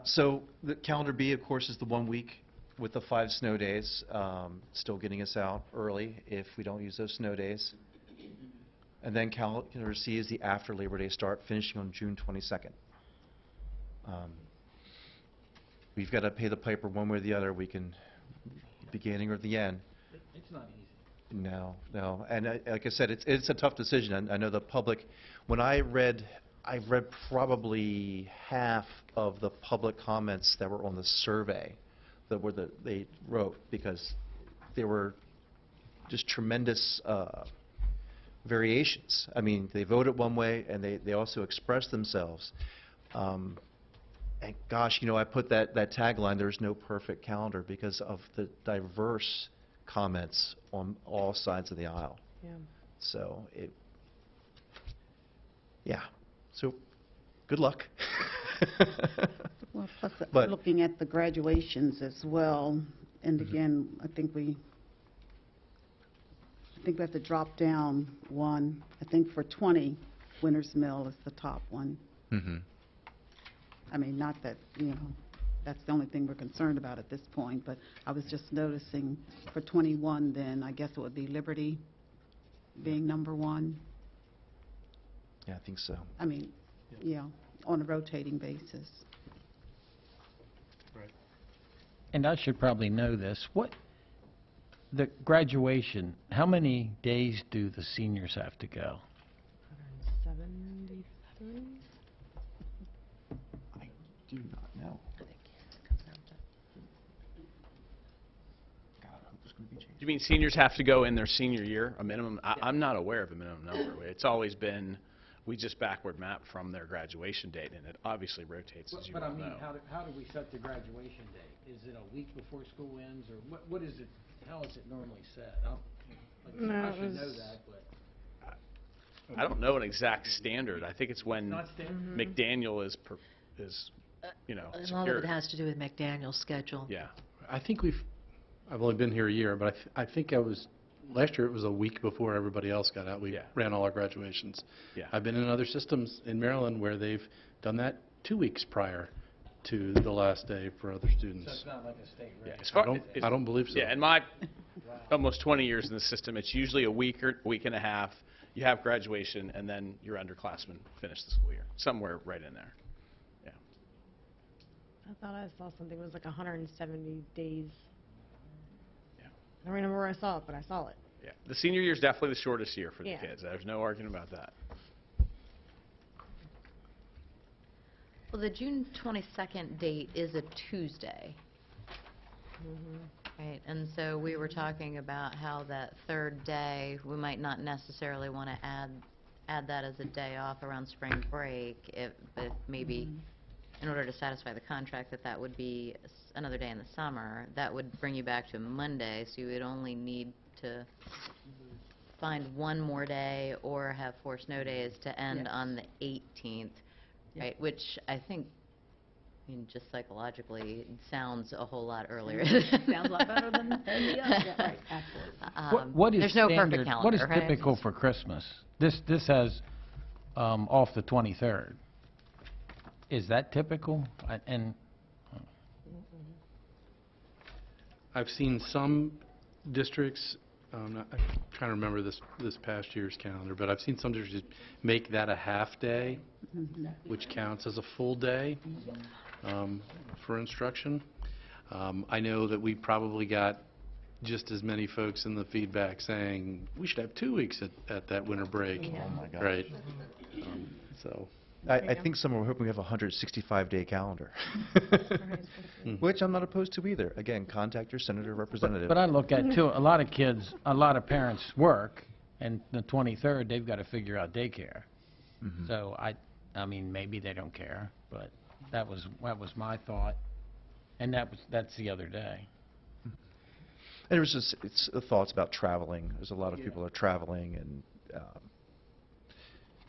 So the Calendar B, of course, is the 1 week with the 5 snow days, still getting us out early if we don't use those snow days. And then Calendar C is the after Labor Day start, finishing on June 22nd. We've got to pay the piper one way or the other. We can, beginning or the end. It's not easy. No, no. And like I said, it's a tough decision. I know the public, when I read probably half of the public comments that were on the survey they wrote, because there were just tremendous variations. I mean, they voted one way, and they also expressed themselves. And gosh, I put that tagline, "There's no perfect calendar," because of the diverse comments on all sides of the aisle. Yeah. So yeah. So good luck. Well, plus But- looking at the graduations as well, and again, I think we have to drop down one. I think for 20, Winter's Mill is the top one. I mean, not that, that's the only thing we're concerned about at this point, but I was just noticing for 21, then I guess it would be Liberty being number 1. Yeah, I think so. I mean, yeah, on a rotating basis. Right. And I should probably know this. The graduation, how many days do the seniors have to go? 173? I do not know. God, I hope there's going to be change. You mean seniors have to go in their senior year, a minimum? I'm not aware of a minimum number. It's always been, we just backward map from their graduation date, and it obviously rotates, as you But well I mean, know. how do we set the graduation date? Is it a week before school ends, or what is it, how is it normally set? I should know that, but. I don't know an exact standard. I think it's when Not standard? McDaniel is A lot of superior. it has to do with McDaniel's schedule. Yeah. I think I've only been here a year, but I think last year it was a week before everybody else got out. We ran all our graduations. Yeah. I've been in other systems in Maryland where they've done that 2 weeks prior to the last day for other So students. it's not like a state race? Yeah, as far- I don't believe so. Yeah, in my almost 20 years in the system, it's usually a week or week and a half. You have graduation, and then your underclassmen finish the school year, somewhere right in there. Yeah. I thought I saw something, it was like 170 days. I don't remember where I saw it, but I saw it. Yeah, the senior year is definitely the shortest year for the Yeah. kids. There's no argument about that. Well, the June 22nd date is a Tuesday, right? And so we were talking about how that third day, we might not necessarily want to add that as a day off around spring break, but maybe in order to satisfy the contract, that would be another day in the summer. That would bring you back to Monday, so you would only need to find one more day or have 4 snow days to end on the 18th, right? Which I think, I mean, just psychologically, it sounds a whole lot earlier. Sounds a lot better than the other. Yeah, right, absolutely. What is there's no perfect standard, calendar, what is right? typical for Christmas? This has off the 23rd. Is that typical? And I've seen some districts, I'm trying to remember this past year's calendar, but I've seen some districts make that a half day, which counts as a full day for instruction. I know that we probably got just as many folks in the feedback saying, we should have 2 weeks at that winter break. Oh, my gosh. Right. So. I think some are hoping we have a 165-day calendar, which I'm not opposed to either. Again, contact your senator representative. but I look at, too, a lot of kids, a lot of parents work, and the 23rd, they've got to figure out daycare. So I mean, maybe they don't care, but that was my thought, and that's the other day. And there was just, it's thoughts about traveling. There's a lot of people are traveling, and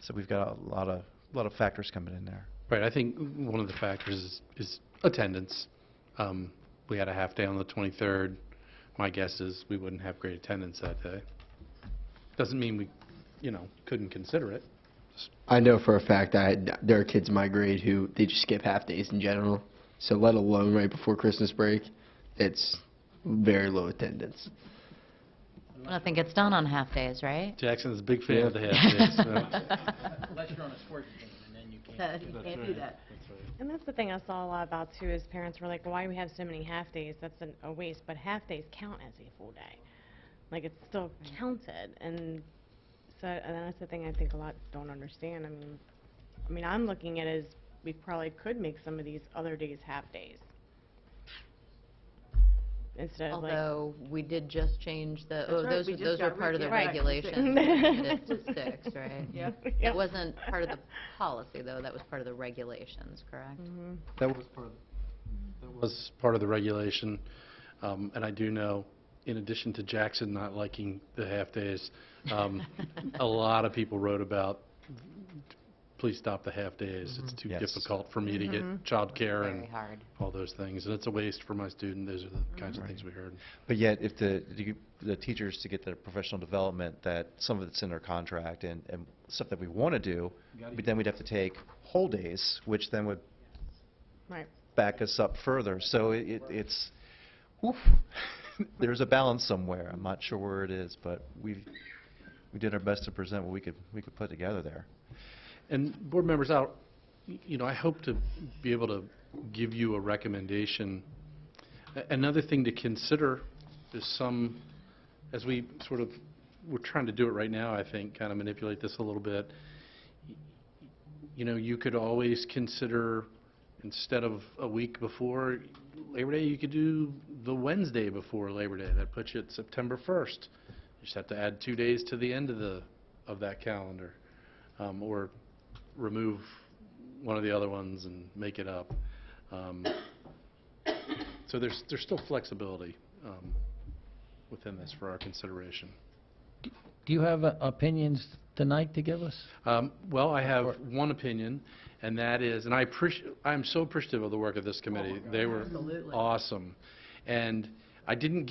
so we've got a lot of factors coming in there. Right, I think one of the factors is attendance. We had a half day on the 23rd. My guess is we wouldn't have great attendance that day. Doesn't mean we, couldn't consider it. I know for a fact there are kids in my grade who they just skip half days in general. So let alone right before Christmas break, it's very low attendance. Nothing gets done on half days, right? Jackson's a big fan of the half days. Unless you're on a sports team, and then you can't. You can't do that. And that's the thing I saw a lot about too, is parents were like, why do we have so many half days? That's a waste. But half days count as a full day. Like, it's still counted. And so, and that's the thing I think a lot don't understand. I mean, I'm looking at it as we probably could make some of these other days half days. Instead of like, Although we did just change the, That's right, we just those were got part of the right. regulations. It's to 6, right? Yeah. It wasn't part of the policy, though. That was part of the regulations, correct? That was part of the regulation. And I do know, in addition to Jackson not liking the half days, a lot of people wrote about, please stop the half days. It's too difficult for me to get childcare and hard. all those things. And it's a waste for my student. Those are the kinds of things we heard. But yet, if the teachers to get their professional development, that some of it's in their contract and stuff that we want to do, but then we'd have to take whole days, which then would back us up further. So it's, oof, there's a balance somewhere. I'm not sure where it is, but we did our best to present what we could put together there. And board members out, I hope to be able to give you a recommendation. Another thing to consider is as we we're trying to do it right now, I think, kind of manipulate this a little bit. You could always consider, instead of a week before Labor Day, you could do the Wednesday before Labor Day. That puts you at September 1st. You just have to add 2 days to the end of that calendar, or remove one of the other ones and make it up. So there's still flexibility within this for our consideration. Do you have opinions tonight to give us? Well, I have one opinion, and that is, and I'm so appreciative of the work of this committee. They were awesome. And I didn't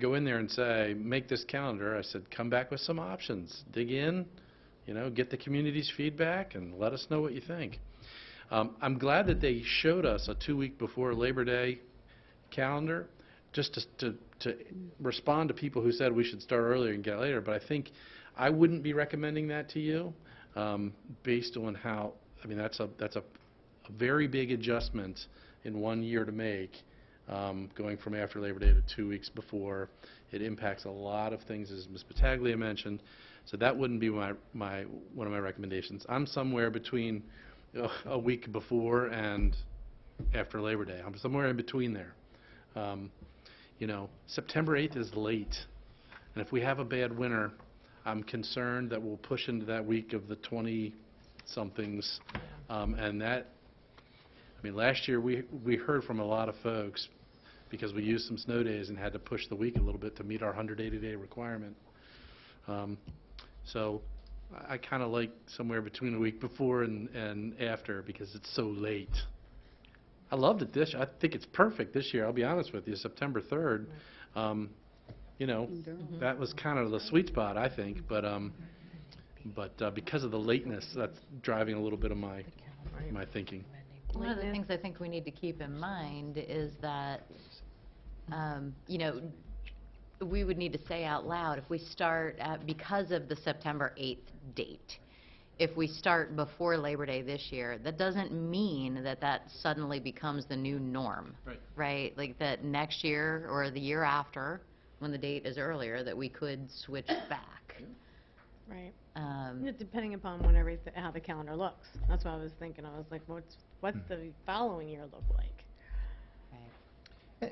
go in there and say, make this calendar. I said, come back with some options. Dig in, get the community's feedback, and let us know what you think. I'm glad that they showed us a 2-week before Labor Day calendar, just to respond to people who said we should start earlier and get later. But I think I wouldn't be recommending that to you, based on how, that's a a very big adjustment in 1 year to make, going from after Labor Day to 2 weeks before. It impacts a lot of things, as Ms. Battaglia mentioned, so that wouldn't be one of my recommendations. I'm somewhere between a week before and after Labor Day. I'm somewhere in between there. You know, September 8th is late, and if we have a bad winter, I'm concerned that we'll push into that week of the 20-somethings, and that, I mean, last year we heard from a lot of folks because we used some snow days and had to push the week a little bit to meet our 180-day requirement. So I kind of like somewhere between a week before and after because it's so late. I loved it this year. I think it's perfect this year, I'll be honest with you, September 3rd. You know, that was kind of the sweet spot, I think, but because of the lateness, that's driving a little bit of my thinking. One of the things I think we need to keep in mind is that, you know, we would need to say out loud, if we start because of the September 8th date, if we start before Labor Day this year, that doesn't mean that that suddenly becomes the new norm, right? Like that next year or the year after, when the date is earlier, that we could switch back. Right. Depending upon how the calendar looks. That's what I was thinking. I was like, what's the following year look like?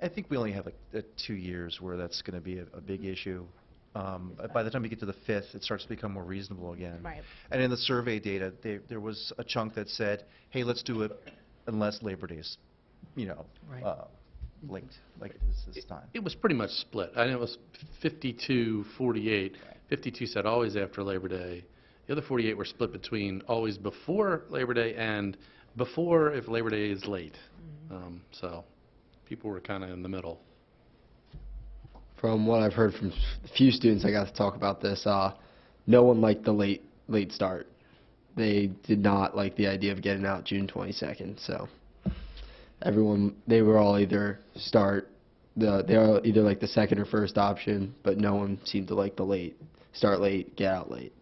I think we only have like 2 years where that's going to be a big issue. By the time we get to the 5th, it starts to become more reasonable again. Right. And in the survey data, there was a chunk that said, hey, let's do it unless Labor Day is, you know, late, like it is this time. It was pretty much split. I know it was 52-48. 52 said always after Labor Day. The other 48 were split between always before Labor Day and before if Labor Day is late. So people were kind of in the middle. From what I've heard from a few students I got to talk about this, no one liked the late start. They did not like the idea of getting out June 22nd. So they were all either they are either like the second or first option, but no one seemed to like the start late, get out late.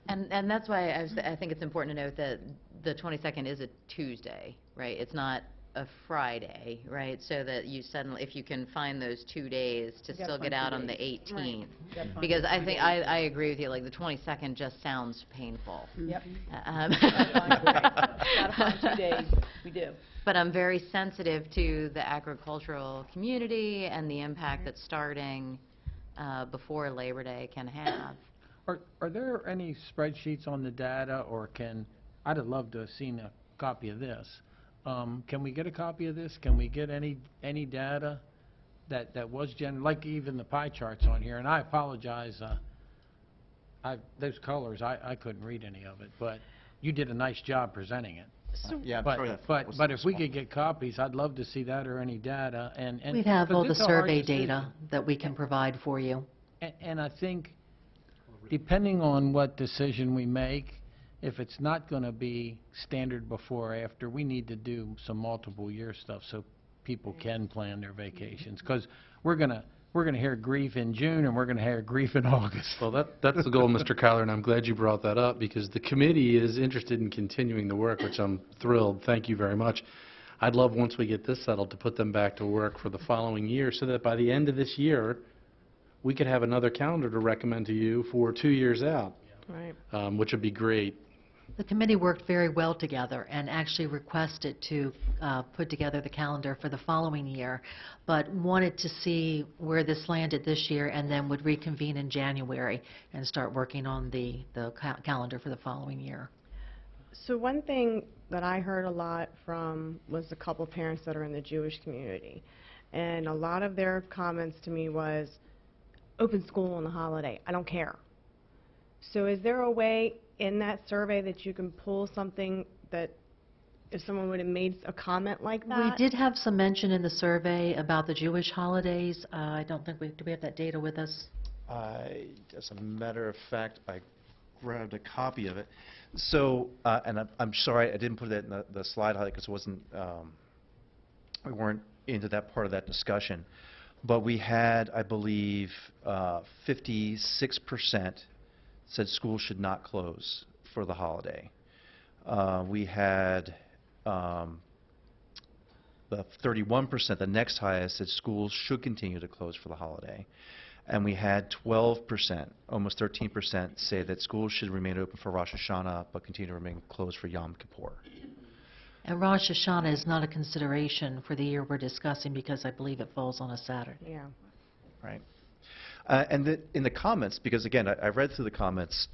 And that's why I think it's important to note that the 22nd is a Tuesday, right? It's not a Friday, right? So that you suddenly, if you can find those 2 days to still get out on the 18th. Because I think, I agree with you, like the 22nd just sounds painful. Yep. Gotta find 2 days. We do. But I'm very sensitive to the agricultural community and the impact that starting before Labor Day can have. Are there any spreadsheets on the data, or I'd have loved to have seen a copy of this. Can we get a copy of this? Can we get any data that was like even the pie charts on here? And I apologize, those colors, I couldn't read any of it, but you did a nice job presenting it. Yeah, I'm but, sorry that but, was but if we small. could get copies, I'd love to see that or any data. And We have all the because it's a hard survey decision. data that we can provide for you. And I think, depending on what decision we make, if it's not going to be standard before or after, we need to do some multiple year stuff so people can plan their vacations. Because we're going to hear grief in June and we're going to hear grief in August. Well, that's the goal, Mr. Kyler, and I'm glad you brought that up because the committee is interested in continuing the work, which I'm thrilled. Thank you very much. I'd love, once we get this settled, to put them back to work for the following year so that by the end of this year, we could have another calendar to recommend to you for 2 years out, which would be great. The committee worked very well together and actually requested to put together the calendar for the following year, but wanted to see where this landed this year and then would reconvene in January and start working on the calendar for the following year. So one thing that I heard a lot from was a couple parents that are in the Jewish community, and a lot of their comments to me was, open school on the holiday, I don't care. So is there a way in that survey that you can pull something that if someone would have made a comment like that? We did have some mention in the survey about the Jewish holidays. I don't think do we have that data with us? As a matter of fact, I grabbed a copy of it. So, and I'm sorry I didn't put that in the slide highlight because it wasn't, we weren't into that part of that discussion. But we had, I believe, 56% said school should not close for the holiday. We had the 31%, the next highest, said schools should continue to close for the holiday. And we had 12%, almost 13%, say that schools should remain open for Rosh Hashanah but continue to remain closed for Yom Kippur. And Rosh Hashanah is not a consideration for the year we're discussing because I believe it falls on a Saturday. Yeah. Right. In the comments, because again, I read through the comments,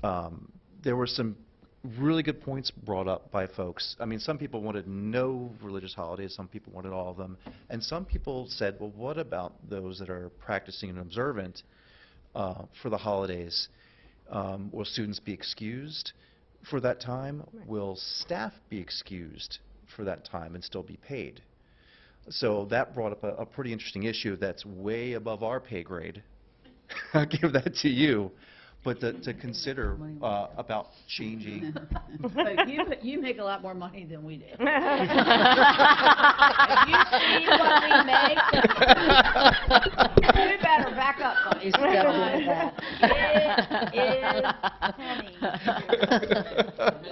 there were some really good points brought up by folks. I mean, some people wanted no religious holidays, some people wanted all of them, and some people said, well, what about those that are practicing and observant for the holidays? Will students be excused for that time? Will staff be excused for that time and still be paid? So that brought up a pretty interesting issue that's way above our pay grade. I'll give that to you. But to consider about changing. But you make a lot more money than we do. If you see what we make, you better back up, buddy. It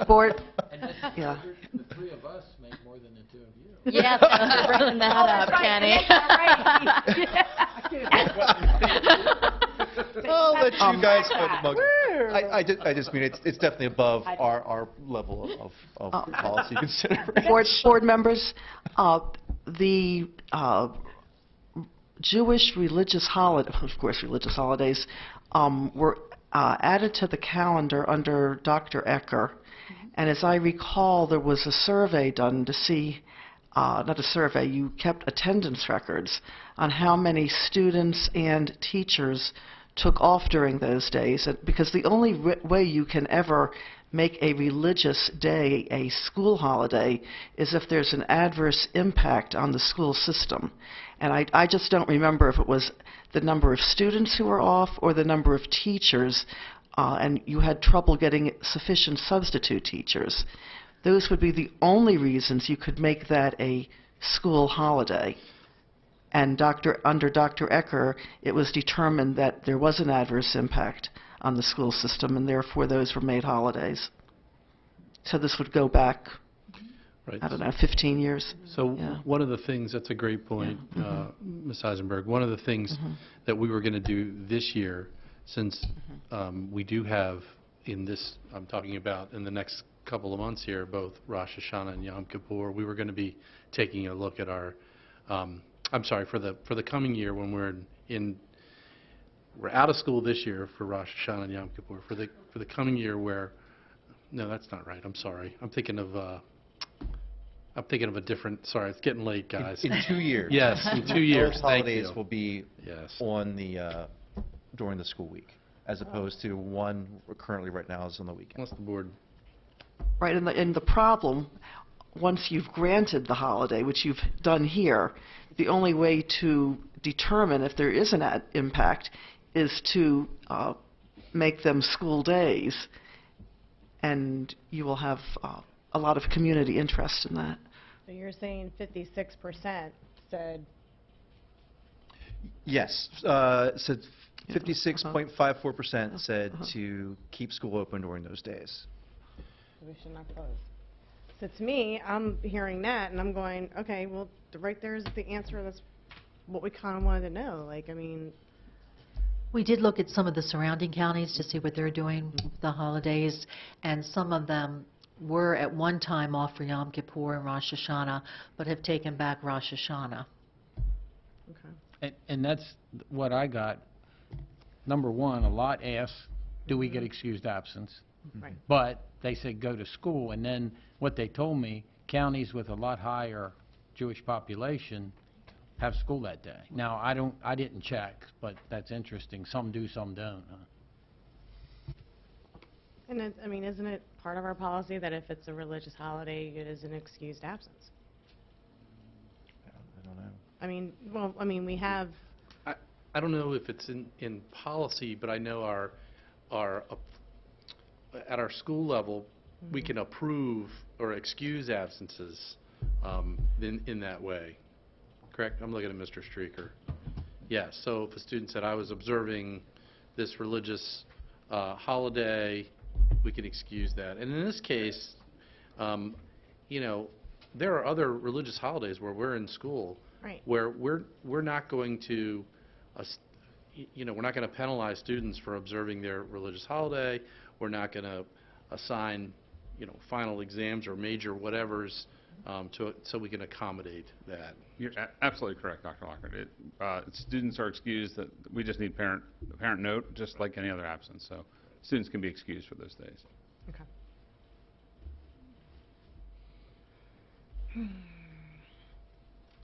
is Board, And just yeah. the three of us make more than the two of you. Yeah, thanks for bringing that up, Kenny. I'll let you guys vote. I just mean it's definitely above our level of policy consideration. Board members, the Jewish religious holiday, of course, religious holidays, were added to the calendar under Dr. Ecker. And as I recall, there was a survey done to see, not a survey, you kept attendance records on how many students and teachers took off during those days, because the only way you can ever make a religious day a school holiday is if there's an adverse impact on the school system. And I just don't remember if it was the number of students who were off or the number of teachers, and you had trouble getting sufficient substitute teachers. Those would be the only reasons you could make that a school holiday. And under Dr. Ecker, it was determined that there was an adverse impact on the school system, and therefore those were made holidays. So this would go back, Right. I don't know, 15 years. So Yeah. one of the things, that's a great point, Ms. Eisenberg. One of the things that we were going to do this year, since we do have in this, I'm talking about in the next couple of months here, both Rosh Hashanah and Yom Kippur, we were going to be taking a look at our, I'm sorry, for the coming year when we're out of school this year for Rosh Hashanah and Yom Kippur. For the coming year where, no, that's not right. I'm sorry. I'm thinking of a different. Sorry, it's getting late, guys. In 2 years. Yes, in 2 years. Those Thank holidays you. will be on the during the school week, as opposed to one currently right now is on the weekend. What's the board? Right, and the problem, once you've granted the holiday, which you've done here, the only way to determine if there is an impact is to make them school days, and you will have a lot of community interest in that. So you're saying 56% said, Yes, said 56.54% said to keep school open during those days. we should not close. So to me, I'm hearing that, and I'm going, okay, well, right there is the answer. That's what we kind of wanted to know. Like, I mean, We did look at some of the surrounding counties to see what they're doing with the holidays, and some of them were at one time off for Yom Kippur and Rosh Hashanah, but have taken back Rosh Hashanah. And that's what I got. Number one, a lot asked, do we get excused absence? Right. But they said go to school, and then what they told me, counties with a lot higher Jewish population have school that day. Now, I didn't check, but that's interesting. Some do, some don't. and I mean, isn't it part of our policy that if it's a religious holiday, it is an excused absence? I don't know. I mean, well, I mean, we have. I don't know if it's in policy, but I know at our school level, we can approve or excuse absences in that way. Correct? I'm looking at Mr. Streeker. Yes, so if a student said, I was observing this religious holiday, we can excuse that. And in this case, You know, there are other religious holidays where we're in school Right. where we're not going to, you know, we're not going to penalize students for observing their religious holiday. We're not going to assign, you know, final exams or major whatevers so we can accommodate that. You're absolutely correct, Dr. Lockhart. Students are excused. That we just need parent note, just like any other absence. So students can be excused for those days. Okay.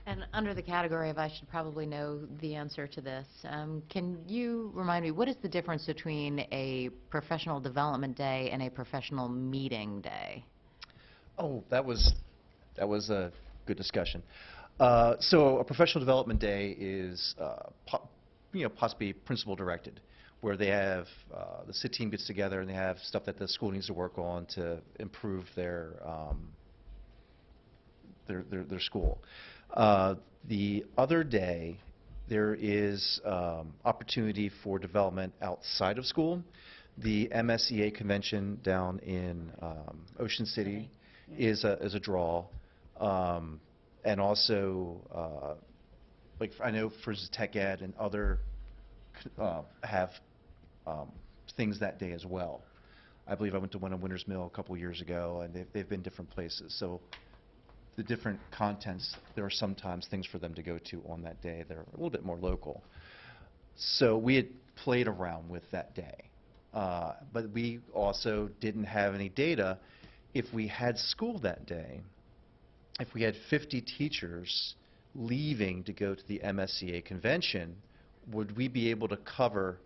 And under the category of I should probably know the answer to this, can you remind me, what is the difference between a professional development day and a professional meeting day? Oh, that was a good discussion. So a professional development day is, possibly principal directed, where they have, the SIT team gets together and they have stuff that the school needs to work on to improve their school. The other day, there is opportunity for development outside of school. The MSEA convention down in Ocean City is a draw. And also, like I know for Tech Ed and other have things that day as well. I believe I went to one in Winters Mill a couple years ago, and they've been different places. So the different contents, there are sometimes things for them to go to on that day that are a little bit more local. So we had played around with that day. But we also didn't have any data. If we had school that day, if we had 50 teachers leaving to go to the MSEA convention, would we be able to cover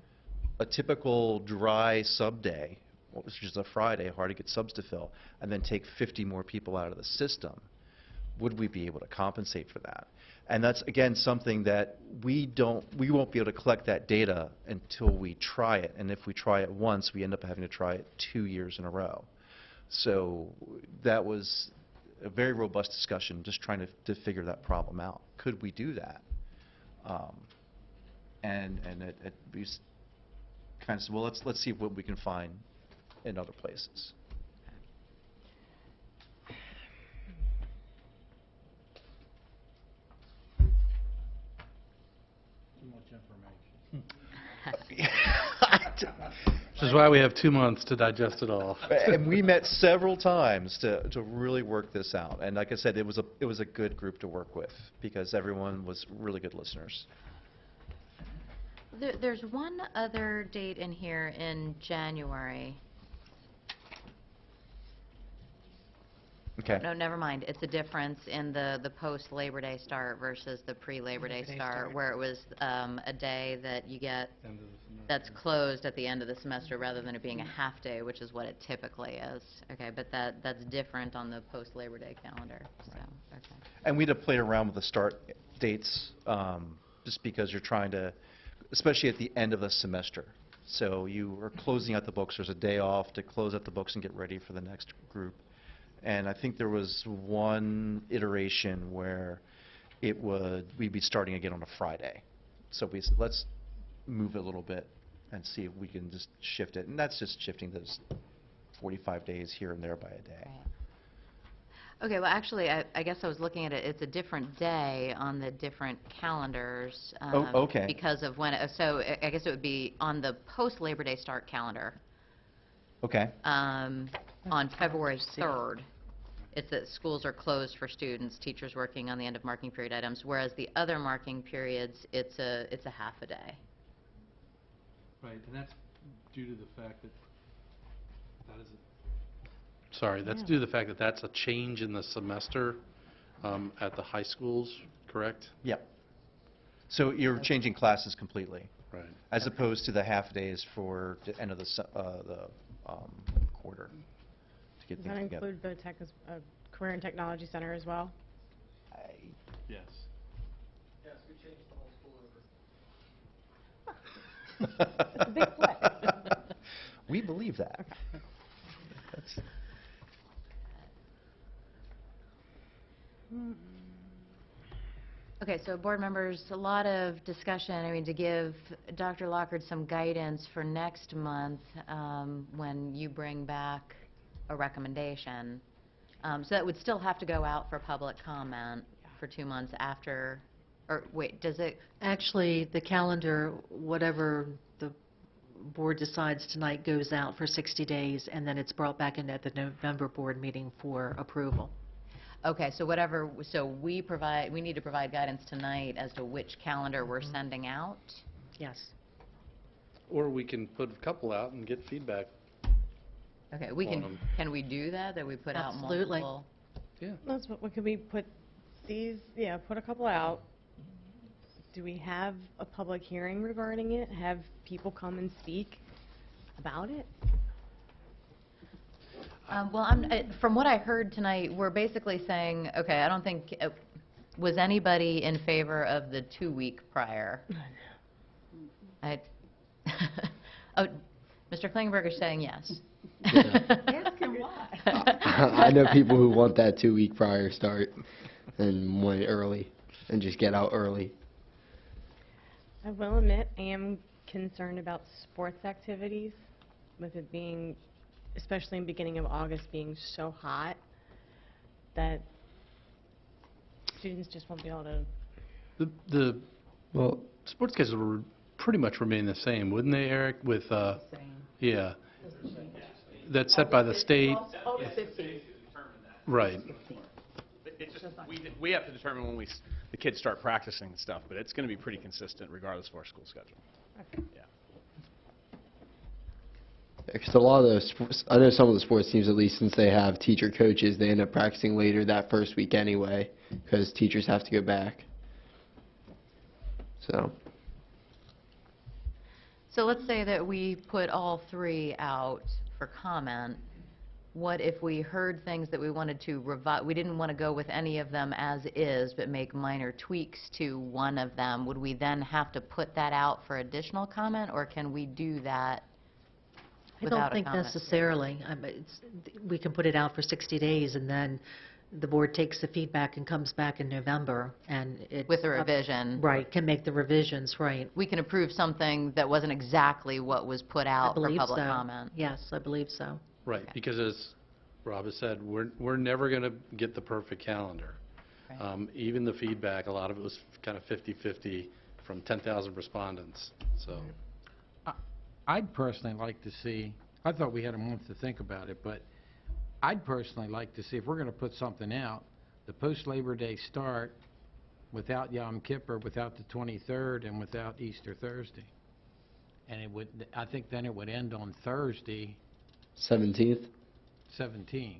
a typical dry sub day, which is a Friday, hard to get subs to fill, and then take 50 more people out of the system? Would we be able to compensate for that? And that's, again, something that we won't be able to collect that data until we try it. And if we try it once, we end up having to try it 2 years in a row. So that was a very robust discussion, just trying to figure that problem out. Could we do that? And we kind of said, well, let's see what we can find in other places. Which is why we have 2 months to digest it all. And we met several times to really work this out. And like I said, it was a good group to work with because everyone was really good listeners. There's one other date in here in January. Okay. No, never mind. It's a difference in the post-Labor Day start versus the pre-Labor Day start, where it was a day that you get that's closed at the end of the semester rather than it being a half day, which is what it typically is. Okay, but that's different on the post-Labor Day calendar. So, okay. And we'd have played around with the start dates just because you're trying to, especially at the end of the semester. So you are closing out the books. There's a day off to close out the books and get ready for the next group. And I think there was one iteration where we'd be starting again on a Friday. So we said, let's move it a little bit and see if we can just shift it. And that's just shifting those 45 days here and there by a day. Right. Okay, well, actually, I guess I was looking at it. It's a different day on the different calendars. Okay. Because of when, so I guess it would be on the post-Labor Day start calendar. Okay. On February 3rd. It's that schools are closed for students, teachers working on the end of marking period items, whereas the other marking periods, it's a half a day. Right, and that's due to the fact that that's due to the fact that that's a change in the semester at the high schools, correct? Yep. So you're changing classes completely. Right. As opposed to the half days for the end of the quarter to get Does things that together. include the Career and Technology Center as well? Yes. Yes, we changed the whole school over. It's a big flip. We believe that. That's Okay, so board members, a lot of discussion, I mean, to give Dr. Lockhart some guidance for next month when you bring back a recommendation. So that would still have to go out for public comment for 2 months after, or wait, does it? Actually, the calendar, whatever the board decides tonight, goes out for 60 days, and then it's brought back in at the November board meeting for approval. Okay, so whatever, so we need to provide guidance tonight as to which calendar we're sending out? Yes. Or we can put a couple out and get feedback. Okay, can we do that we put out Absolutely. multiple? Yeah. That's what could we put put a couple out. Do we have a public hearing regarding it? Have people come and speak about it? Well, from what I heard tonight, we're basically saying, okay, I don't think, was anybody in favor of the 2-week prior? Oh, Mr. Klingenberg is saying yes. Ask him why. I know people who want that 2-week prior start and want it early and just get out early. I will admit, I am concerned about sports activities, with it being, especially in the beginning of August, being so hot that students just won't be able to. Well, sports schedules will pretty much remain the same, wouldn't they, Eric? With yeah, that's set by the state. Right. It's just, we have to determine when the kids start practicing and stuff, but it's going to be pretty consistent regardless of our school schedule. Okay. Yeah. Because a lot of the sports, I know some of the sports teams, at least since they have teacher coaches, they end up practicing later that first week anyway, because teachers have to go back. So let's say that we put all 3 out for comment. What if we heard things that we wanted to revise? We didn't want to go with any of them as is, but make minor tweaks to one of them. Would we then have to put that out for additional comment, or can we do that I without don't think a comment? necessarily. We can put it out for 60 days, and then the board takes the feedback and comes back in November, and it's With a revision. Right, can make the revisions, right. We can approve something that wasn't exactly what was put out for I believe public so. comment. Yes, I believe so. Right, because as Rob has said, we're never going to get the perfect calendar. Right. Even the feedback, a lot of it was kind of 50-50 from 10,000 respondents. So I'd personally like to see, I thought we had a month to think about it, but I'd personally like to see, if we're going to put something out, the post-Labor Day start without Yom Kippur, without the 23rd, and without Easter Thursday. And it would, I think then it would end on Thursday, 17th? 17th.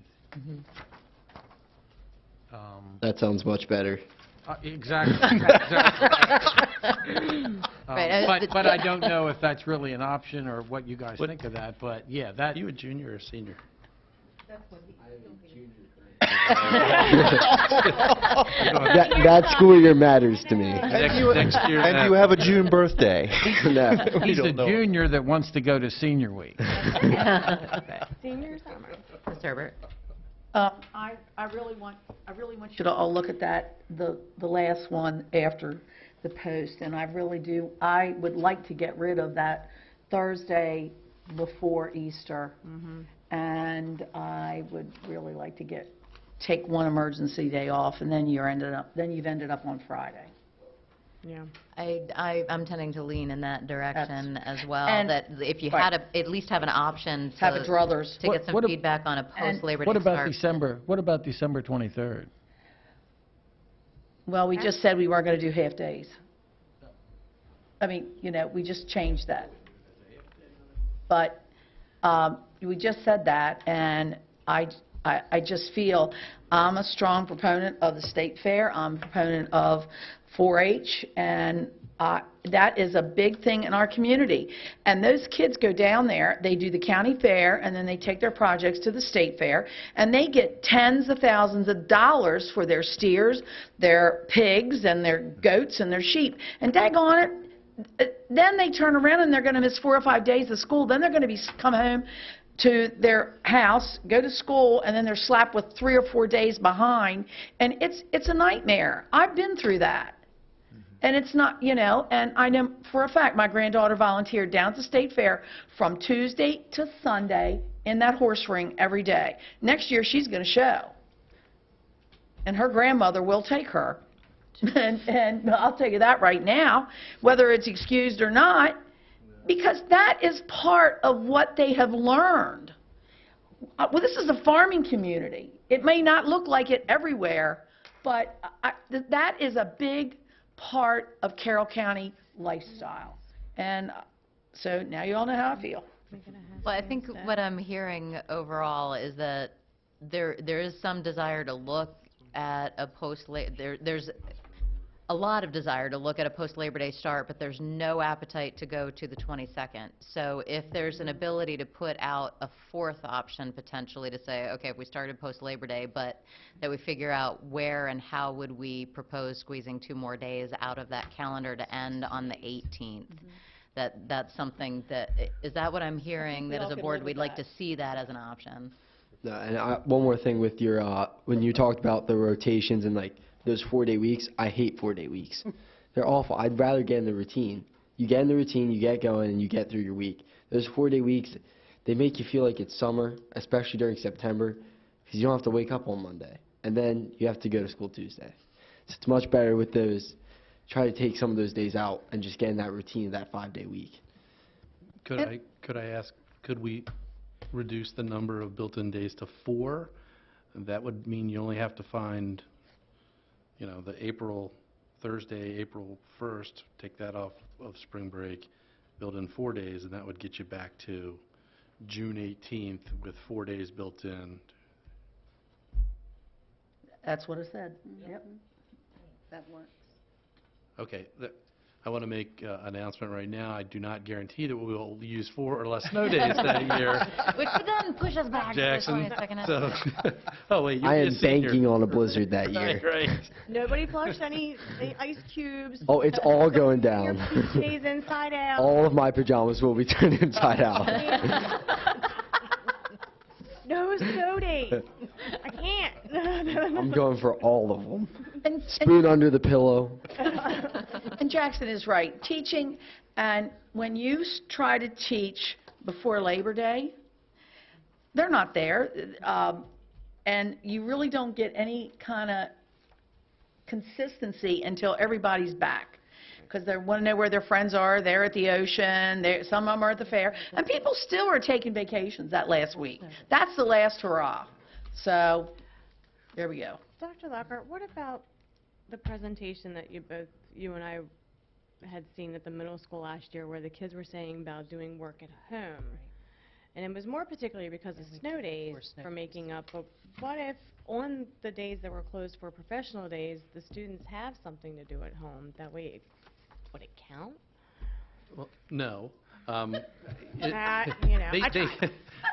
That sounds much better. Exactly. Right, But I don't know if that's really an option or what you guys think of that, but yeah, that. you a junior or a senior? That school year matters to me. Next year. And you have a June birthday. No. He's a don't know. junior that wants to go to senior week. Senior summer. Mr. Herbert? I really want you to all look at that, the last one after the post, and I would like to get rid of that Thursday before Easter. And I would really like to take one emergency day off, and then you've ended up on Friday. Yeah. I'm tending to lean in that direction as well, and- that if you right. had at least have an option Have a to druthers. get some What- feedback on a post-Labor Day What about start. What about December 23rd? Well, we just said we weren't going to do half-days. I mean, we just changed that. But we just said that, and I just feel I'm a strong proponent of the state fair. I'm a proponent of 4-H, and that is a big thing in our community. And those kids go down there, they do the county fair, and then they take their projects to the state fair, and they get tens of thousands of dollars for their steers, their pigs, and their goats, and their sheep. And daggone it, then they turn around and they're going to miss 4 or 5 days of school. Then they're going to come home to their house, go to school, and then they're slapped with 3 or 4 days behind. And it's a nightmare. I've been through that. And it's not, and I know for a fact my granddaughter volunteered down at the state fair from Tuesday to Sunday in that horse ring every day. Next year she's going to show. and her grandmother will take her. And I'll tell you that right now, whether it's excused or not, because that is part of what they have learned. Well, this is a farming community. It may not look like it everywhere, but that is a big part of Carroll County lifestyle. And so now you all know how I feel. Well, I think what I'm hearing overall is that there is some desire to look at a there's a lot of desire to look at a post-Labor Day start, but there's no appetite to go to the 22nd. So if there's an ability to put out a fourth option potentially to say, okay, if we started post-Labor Day, but that we figure out where and how would we propose squeezing 2 more days out of that calendar to end on the 18th. That's something that, is that what I'm hearing, that as a board we'd like to see that as an option? No, and one more thing with your, when you talked about the rotations and like those 4-day weeks, I hate 4-day weeks. They're awful. I'd rather get in the routine. You get in the routine, you get going, and you get through your week. Those 4-day weeks, they make you feel like it's summer, especially during September, because you don't have to wake up on Monday, and then you have to go to school Tuesday. So it's much better with those. Try to take some of those days out and just get in that routine of that 5-day week. Could I ask, could we reduce the number of built-in days to 4? That would mean you only have to find, you know, the Thursday, April 1st, take that off of spring break, build in 4 days, and that would get you back to June 18th with 4 days built in. That's what I said. Yep. That works. Okay, I want to make an announcement right now. I do not guarantee that we will use 4 or less snow days that year. Which would then push us back Jackson, to the 22nd. so, oh wait, I am banking on a blizzard that year. Right. Nobody flushed any ice cubes. Oh, it's all going down. Stays inside out. All of my pajamas will be turned inside out. No snow days. I can't. I'm going for all of them. Spoon under the pillow. And Jackson is right. Teaching, and when you try to teach before Labor Day, they're not there. And you really don't get any kind of consistency until everybody's back. Because they want to know where their friends are. They're at the ocean. Some of them are at the fair. And people still are taking vacations that last week. That's the last hurrah. So there we go. Dr. Lockhart, what about the presentation that you and I had seen at the middle school last year where the kids were saying about doing work at home? And it was more particularly because of snow days for making up. But what if on the days that were closed for professional days, the students have something to do at home? That way, would it count? Well, no. You know,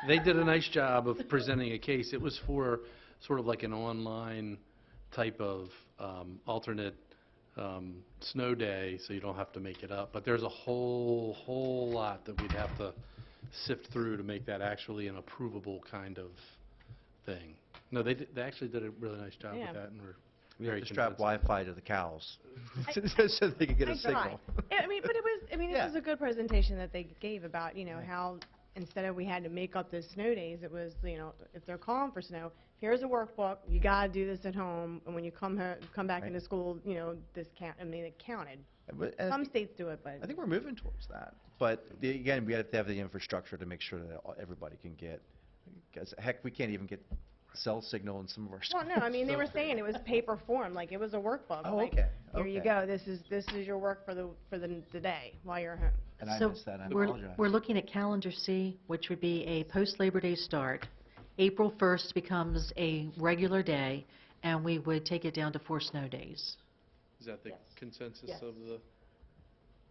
They did a nice job of presenting a case. It was for sort of like an online type of alternate snow day, so you don't have to make it up. But there's a whole lot that we'd have to sift through to make that actually an approvable kind of thing. No, they actually did a really nice job with that, and We have to strap Wi-Fi to the cows so they can get a signal. I mean, but it was, this was a good presentation that they gave about, how instead of we had to make up the snow days, it was, if they're calling for snow, here's a workbook, you got to do this at home, and when you come back into school, this it counted. Some states do it, but I think we're moving towards that. But again, we have to have the infrastructure to make sure that everybody can get, because heck, we can't even get cell signal in some of our schools. Well, no, they were saying it was paper form, like it was a workbook. Oh, like, okay. Here you go. This is your work for the day while you're home. And I So missed that. I we're apologize. looking at Calendar C, which would be a post-Labor Day start. April 1st becomes a regular day, and we would take it down to 4 snow days. Is that the consensus Yes. of the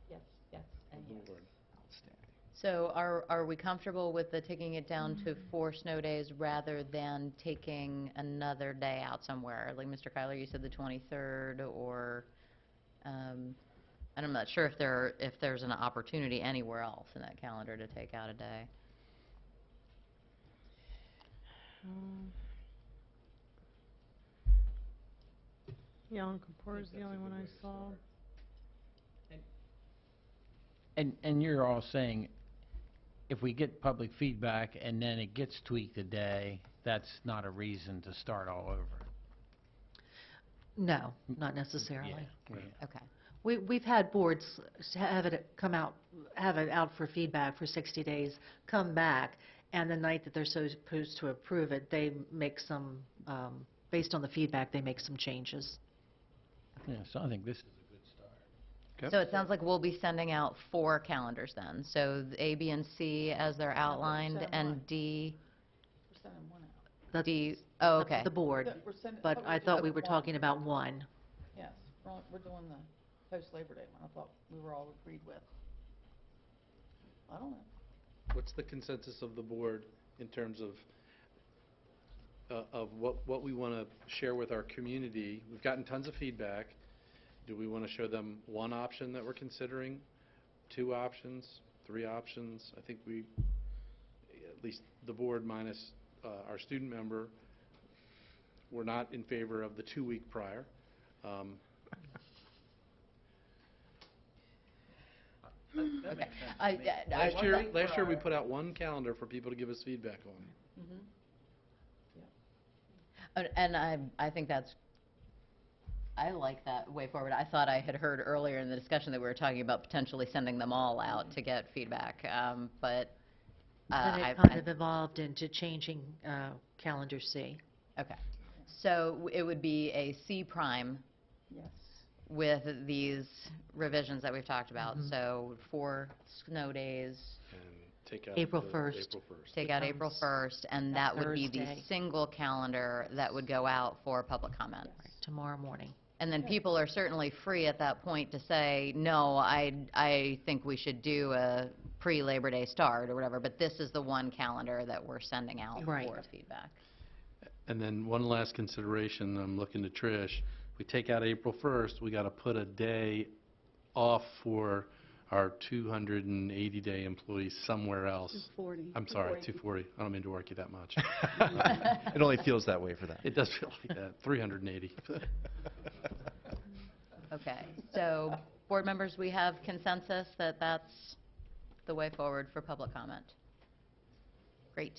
Yes, and yes. board? So are we comfortable with the taking it down to 4 snow days rather than taking another day out somewhere? Like Mr. Kyler, you said the 23rd, or and I'm not sure if there's an opportunity anywhere else in that calendar to take out a day. Yom Kippur is the only one I saw. And you're all saying, if we get public feedback and then it gets tweaked a day, that's not a reason to start all over. No, not necessarily. Okay. We've had boards have it come out, have it out for feedback for 60 days, come back, and the night that they're supposed to approve it, they make some, based on the feedback, they make some changes. Yeah, so I think this is a good start. So it sounds like we'll be sending out 4 calendars then. So the A, B, and C as they're outlined, and D, We're sending one out. That's D, up oh, to okay. the board, but I thought we were talking about one. Yes, we're doing the post-Labor Day one. I thought we were all agreed with. I don't know. What's the consensus of the board in terms of what we want to share with our community? We've gotten tons of feedback. Do we want to show them one option that we're considering, 2 options, 3 options? I think we, at least the board minus our student member, we're not in favor of the 2-week prior. Okay. Last year we put out one calendar for people to give us feedback on. And I think I like that way forward. I thought I had heard earlier in the discussion that we were talking about potentially sending them all out to get feedback, but Then it kind of evolved into changing calendar C. Okay. So it would be a C prime Yes. with these revisions that we've talked about. So 4 snow days, And take out April the 1st. April 1st. take out April 1st, and that would be the Thursday. single calendar that would go out for public comment. Tomorrow morning. And then people are certainly free at that point to say, no, I think we should do a pre-Labor Day start or whatever, but this is the one calendar that we're sending out Right. for feedback. And then one last consideration, I'm looking to Trish. We take out April 1st, we got to put a day off for our 280-day employees somewhere else. 240. I'm sorry, 240. I don't mean to work you that much. It only feels that way for that. It does feel like that, 380. Okay, so board members, we have consensus that that's the way forward for public comment. Great.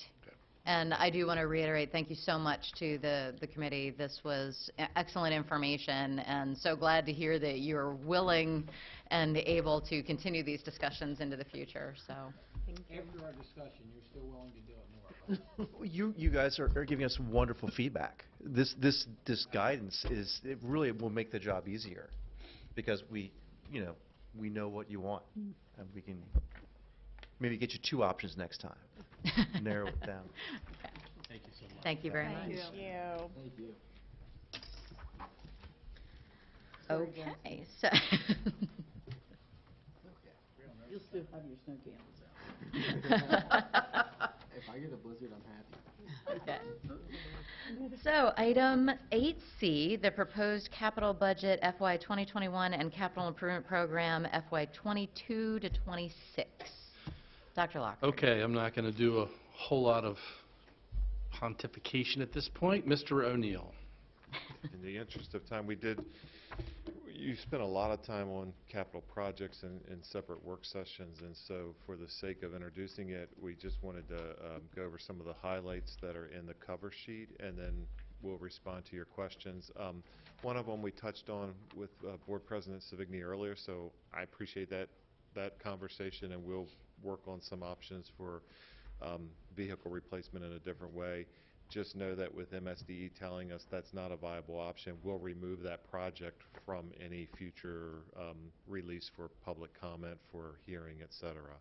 And I do want to reiterate, thank you so much to the committee. This was excellent information, and so glad to hear that you're willing and able to continue these discussions into the future, so. After our discussion, you're still willing to do it more. You guys are giving us wonderful feedback. This guidance it really will make the job easier because we know what you want, and we can maybe get you 2 options next time. Narrow it down. Okay. Thank you so much. Thank you very much. Thank you. Thank you. Okay, so. You'll still have your snow candles out. If I get a blizzard, I'm happy. Okay. So, item 8C, the proposed capital budget FY 2021 and capital improvement program FY 22 to 26. Dr. Lockwood. Okay, I'm not going to do a whole lot of pontification at this point. Mr. O'Neill. In the interest of time, you spent a lot of time on capital projects in separate work sessions, and so for the sake of introducing it, we just wanted to go over some of the highlights that are in the cover sheet, and then we'll respond to your questions. One of them we touched on with Board President Savigny earlier, so I appreciate that conversation, and we'll work on some options for vehicle replacement in a different way. Just know that with MSDE telling us that's not a viable option, we'll remove that project from any future release for public comment, for hearing, et cetera.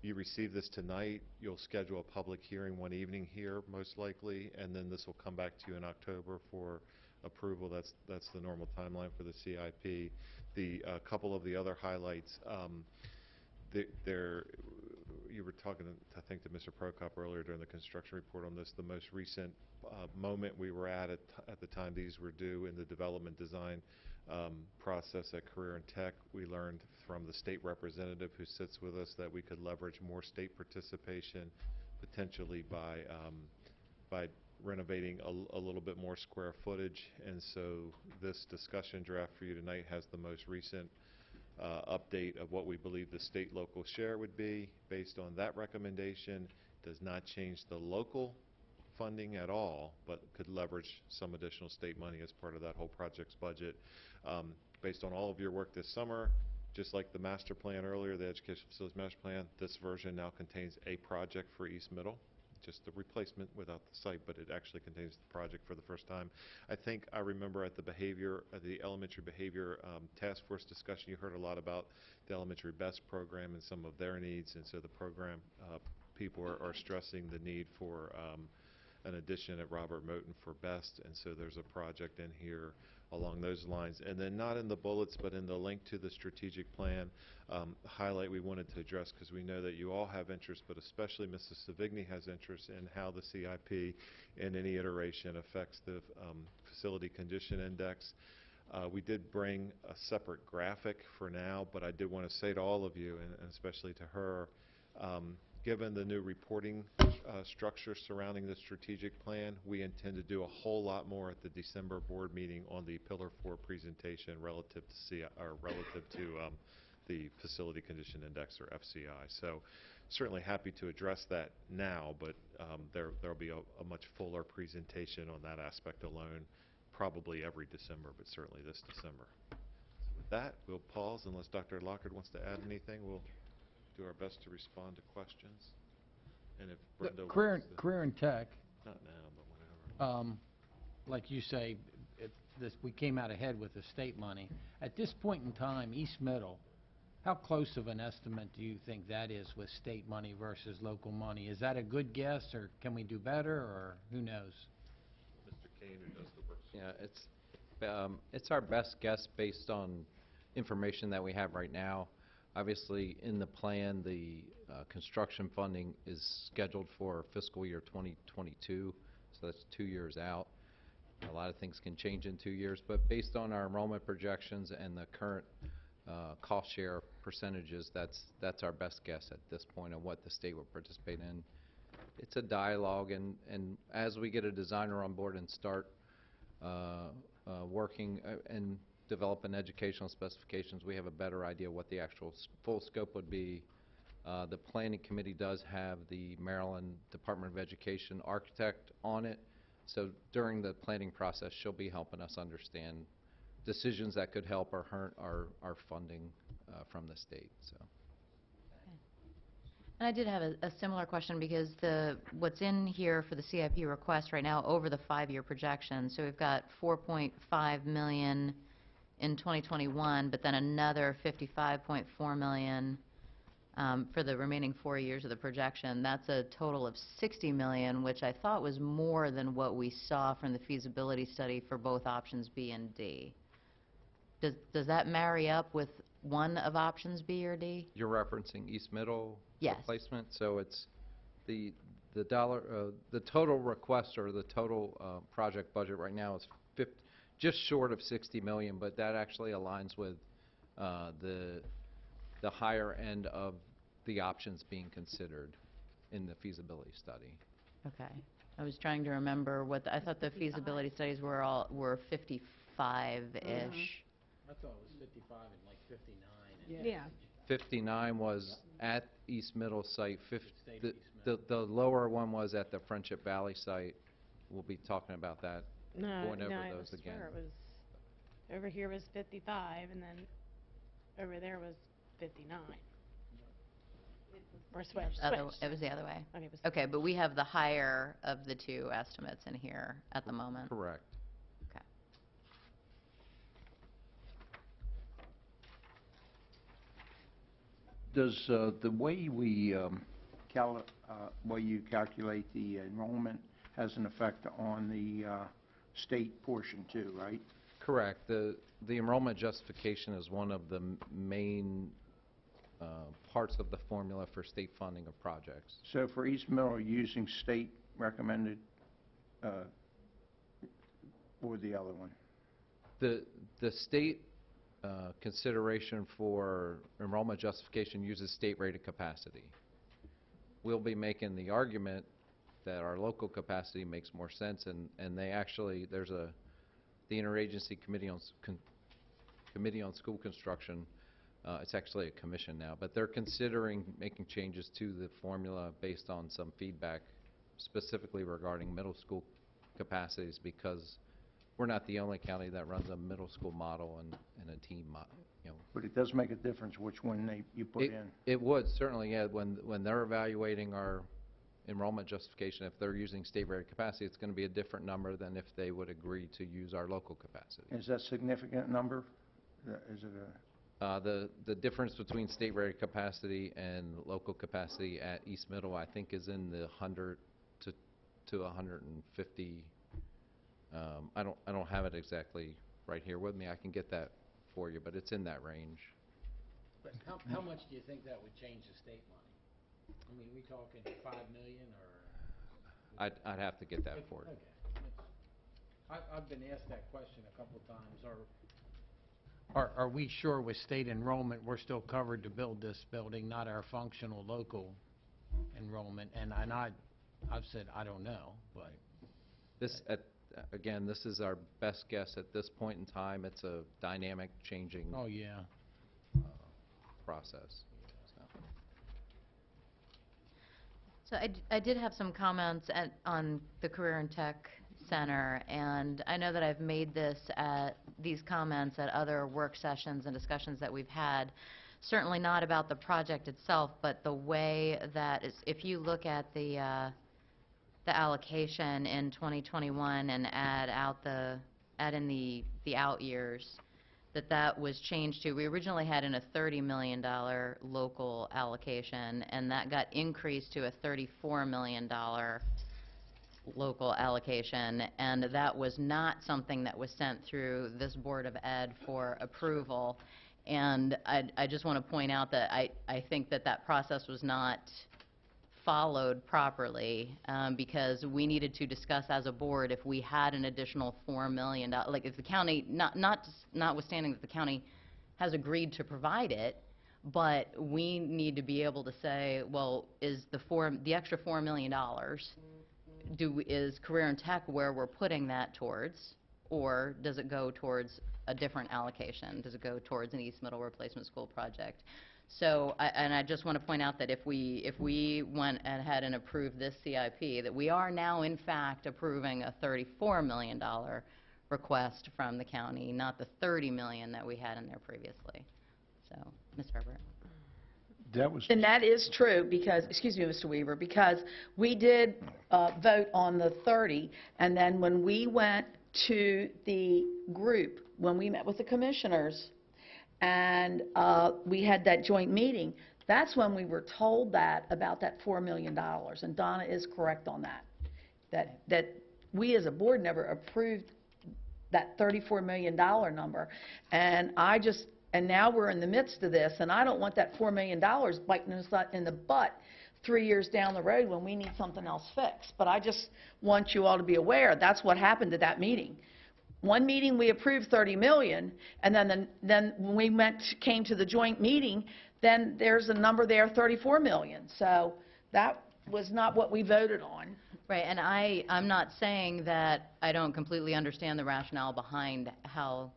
You receive this tonight. You'll schedule a public hearing one evening here, most likely, and then this will come back to you in October for approval. That's the normal timeline for the CIP. The couple of the other highlights, you were talking, I think, to Mr. Prokop earlier during the construction report on this. The most recent moment we were at the time these were due in the development design process at Career and Tech, we learned from the state representative who sits with us that we could leverage more state participation, potentially by renovating a little bit more square footage. And so this discussion draft for you tonight has the most recent update of what we believe the state local share would be based on that recommendation. Does not change the local funding at all, but could leverage some additional state money as part of that whole project's budget. Based on all of your work this summer, just like the master plan earlier, the Education Facilities Master Plan, this version now contains a project for East Middle. Just the replacement without the site, but it actually contains the project for the first time. I think I remember at the elementary behavior task force discussion, you heard a lot about the elementary BEST program and some of their needs, and so the program people are stressing the need for an addition at Robert Moten for BEST, and so there's a project in here along those lines. And then not in the bullets, but in the link to the strategic plan, highlight we wanted to address, because we know that you all have interest, but especially Mrs. Savigny has interest in how the CIP in any iteration affects the facility condition index. We did bring a separate graphic for now, but I did want to say to all of you, and especially to her, given the new reporting structure surrounding the strategic plan, we intend to do a whole lot more at the December board meeting on the Pillar 4 presentation relative to the Facility Condition Index, or FCI. So certainly happy to address that now, but there'll be a much fuller presentation on that aspect alone, probably every December, but certainly this December. So with that, we'll pause unless Dr. Lockard wants to add anything. We'll do our best to respond to questions. And if Brenda wants to, Career and Tech, not now, but whenever. like you say, we came out ahead with the state money. At this point in time, East Middle, how close of an estimate do you think that is with state money versus local money? Is that a good guess, or can we do better, or who knows? Mr. Kane, who does the work. Yeah, it's our best guess based on information that we have right now. Obviously, in the plan, the construction funding is scheduled for fiscal year 2022, so that's 2 years out. A lot of things can change in 2 years, but based on our enrollment projections and the current cost share percentages, that's our best guess at this point of what the state will participate in. It's a dialogue, and as we get a designer on board and start working and developing educational specifications, we have a better idea what the actual full scope would be. The planning committee does have the Maryland Department of Education architect on it, so during the planning process, she'll be helping us understand decisions that could help or hurt our funding from the state. So. And I did have a similar question, because what's in here for the CIP request right now over the 5-year projection, so we've got $4.5 million in 2021, but then another $55.4 million for the remaining 4 years of the projection. That's a total of $60 million, which I thought was more than what we saw from the feasibility study for both options B and D. Does that marry up with one of options B or D? You're referencing East Middle Yes. replacement, so it's the total request, or the total project budget right now is just short of $60 million, but that actually aligns with the higher end of the options being considered in the feasibility study. Okay. I was trying to remember I thought the feasibility studies were 55-ish. I thought it was 55 and like 59. Yeah. 59 was at East Middle site. Stayed at East Middle. The lower one was at the Friendship Valley site. We'll be talking about that, going over those again. It was, over here was 55, and then over there was 59. Or switched. It was the other way. Okay, it was Okay, but we have the higher of the two estimates in here at the moment. Correct. Okay. Does the way you calculate the enrollment has an effect on the state portion too, right? Correct. The enrollment justification is one of the main parts of the formula for state funding of projects. So for East Middle, using state recommended or the other one? The state consideration for enrollment justification uses state rated capacity. We'll be making the argument that our local capacity makes more sense, and they actually, there's the Interagency Committee on School Construction. It's actually a commission now, but they're considering making changes to the formula based on some feedback specifically regarding middle school capacities, because we're not the only county that runs a middle school model and a team model, you know. But it does make a difference which one you put in. It would, certainly, yeah. When they're evaluating our enrollment justification, if they're using state-rated capacity, it's going to be a different number than if they would agree to use our local capacity. Is that a significant number? Is it a... The difference between state-rated capacity and local capacity at East Middle, I think, is in the 100 to 150. I don't have it exactly right here with me. I can get that for you, but it's in that range. But how much do you think that would change the state money? I mean, we talking 5 million or? I'd have to get that for you. Okay. I've been asked that question a couple of times. Are we sure with state enrollment we're still covered to build this building, not our functional local enrollment? And I've said I don't know, but Again, this is our best guess at this point in time. It's a dynamic, changing process. So I did have some comments on the Career and Tech Center, and I know that I've made these comments at other work sessions and discussions that we've had, certainly not about the project itself, but the way that if you look at the allocation in 2021 and add in the out years, that was changed to, we originally had in a $30 million local allocation, and that got increased to a $34 million local allocation, and that was not something that was sent through this Board of Ed for approval. And I just want to point out that I think that process was not followed properly, because we needed to discuss as a board if we had an additional $4 million, like if the county, notwithstanding that the county has agreed to provide it, but we need to be able to say, well, is the extra $4 million, is Career and Tech where we're putting that towards, or does it go towards a different allocation? Does it go towards an East Middle Replacement School project? So, and I just want to point out that if we went ahead and approved this CIP, that we are now in fact approving a $34 million request from the county, not the $30 million that we had in there previously. So, Ms. Herbert. And that is true because, excuse me, Mr. Weaver, because we did vote on the 30, and then when we went to the group, when we met with the commissioners, and we had that joint meeting, that's when we were told that about that $4 million. And Donna is correct on that. That we as a board never approved that $34 million number. And now we're in the midst of this, and I don't want that $4 million biting us in the butt 3 years down the road when we need something else fixed. But I just want you all to be aware, that's what happened at that meeting. One meeting we approved $30 million, and then when we came to the joint meeting, then there's a number there, $34 million. So that was not what we voted on. Right, and I'm not saying that I don't completely understand the rationale behind how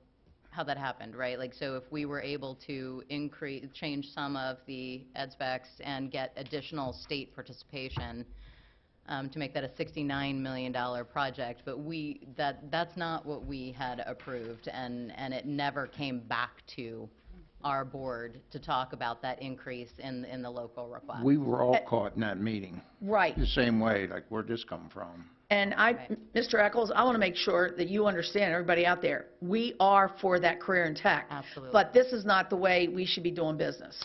that happened, right? Like, so if we were able to change some of the ed specs and get additional state participation, to make that a $69 million project, but that's not what we had approved, and it never came back to our board to talk about that increase in the local request. We were all caught in that meeting. Right. The same way, like, where'd this come from? And Mr. Eccles, I want to make sure that you understand, everybody out there, we are for that Career and Tech. Absolutely. But this is not the way we should be doing business.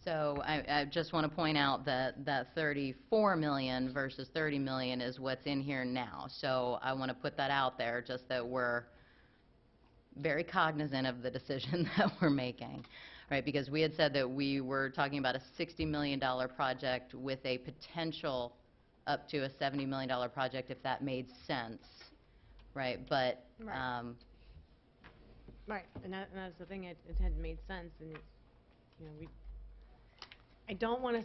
So I just want to point out that $34 million versus $30 million is what's in here now. So I want to put that out there, just that we're very cognizant of the decision that we're making, right? Because we had said that we were talking about a $60 million project with a potential up to a $70 million project if that made sense, right? But right, and that's the thing. It had made sense, and I don't want us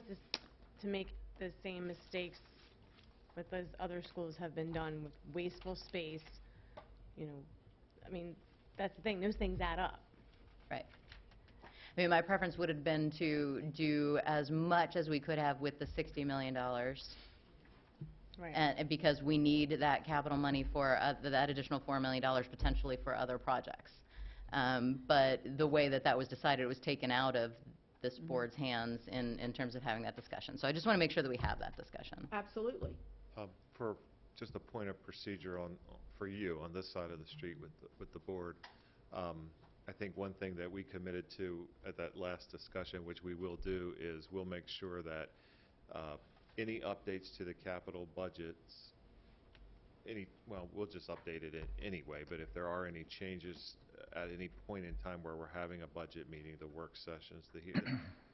to make the same mistakes that those other schools have been done with wasteful space. I mean, that's the thing. Those things add up. Right. I mean, my preference would have been to do as much as we could have with the $60 million. Right. And because we need that capital money for that additional $4 million potentially for other projects. But the way that that was decided, it was taken out of this board's hands in terms of having that discussion. So I just want to make sure that we have that discussion. Absolutely. For just a point of procedure for you on this side of the street with the board, I think one thing that we committed to at that last discussion, which we will do, is we'll make sure that any updates to the capital budgets, we'll just update it anyway, but if there are any changes at any point in time where we're having a budget meeting, the work sessions,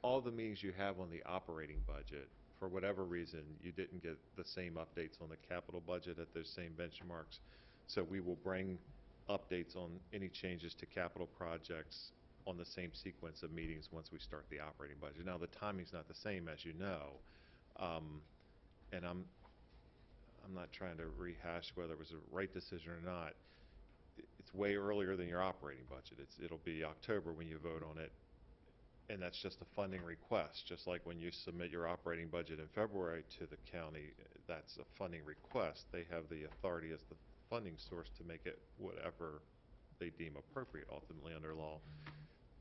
all the meetings you have on the operating budget, for whatever reason, you didn't get the same updates on the capital budget at those same benchmarks. So we will bring updates on any changes to capital projects on the same sequence of meetings once we start the operating budget. Now, the timing's not the same, as you know, and I'm not trying to rehash whether it was a right decision or not. It's way earlier than your operating budget. It'll be October when you vote on it, and that's just a funding request. Just like when you submit your operating budget in February to the county, that's a funding request. They have the authority as the funding source to make it whatever they deem appropriate ultimately under law.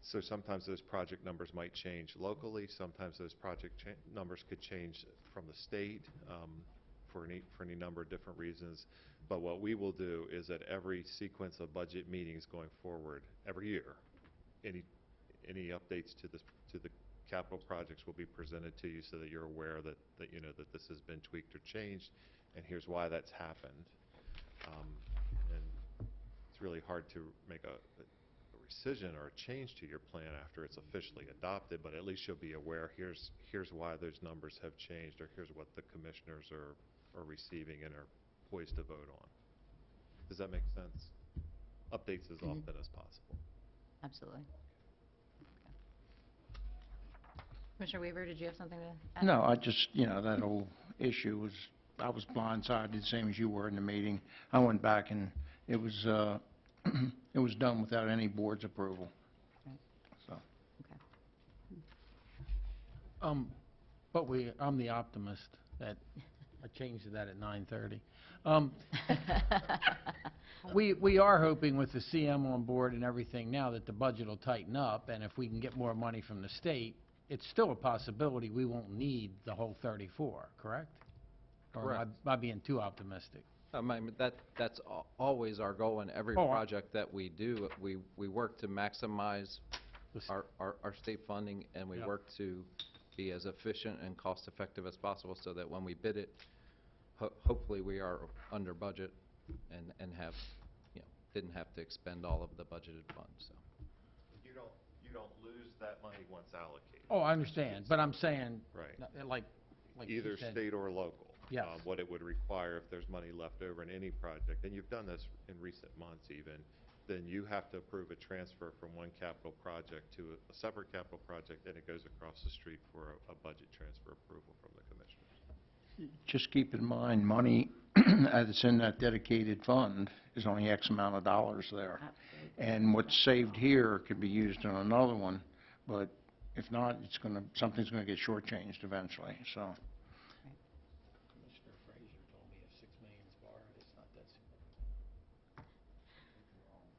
So sometimes those project numbers might change locally. Sometimes those project numbers could change from the state for any number of different reasons. But what we will do is at every sequence of budget meetings going forward, every year, any updates to the capital projects will be presented to you so that you're aware that you know that this has been tweaked or changed, and here's why that's happened. And it's really hard to make a rescission or a change to your plan after it's officially adopted, but at least you'll be aware, here's why those numbers have changed, or here's what the commissioners are receiving and are poised to vote on. Does that make sense? Updates as often as possible. Absolutely. Commissioner Weaver, did you have something to add? No, I just, that whole issue was, I was blindsided, the same as you were in the meeting. I went back and it was, it was done without any board's approval. Right. So. Okay. But I'm the optimist that I changed that at 9:30. We are hoping with the CM on board and everything now that the budget will tighten up, and if we can get more money from the state, it's still a possibility we won't need the whole 34, correct? Or Correct. am I being too optimistic? That's always our goal in every project that we do. We work to maximize our state funding, and we work to be as efficient and cost-effective as possible so that when we bid it, hopefully we are under budget and have, didn't have to expend all of the budgeted funds. So. You don't lose that money once allocated. Oh, I understand, but I'm saying, like either you said, state or local. Yes. What it would require if there's money left over in any project, and you've done this in recent months even, then you have to approve a transfer from one capital project to a separate capital project, and it goes across the street for a budget transfer approval from the commissioners. Just keep in mind, money that's in that dedicated fund is only X amount of dollars there. Absolutely. And what's saved here could be used on another one, but if not, something's going to get shortchanged eventually, so. Commissioner Fraser told me if 6 million's borrowed, it's not that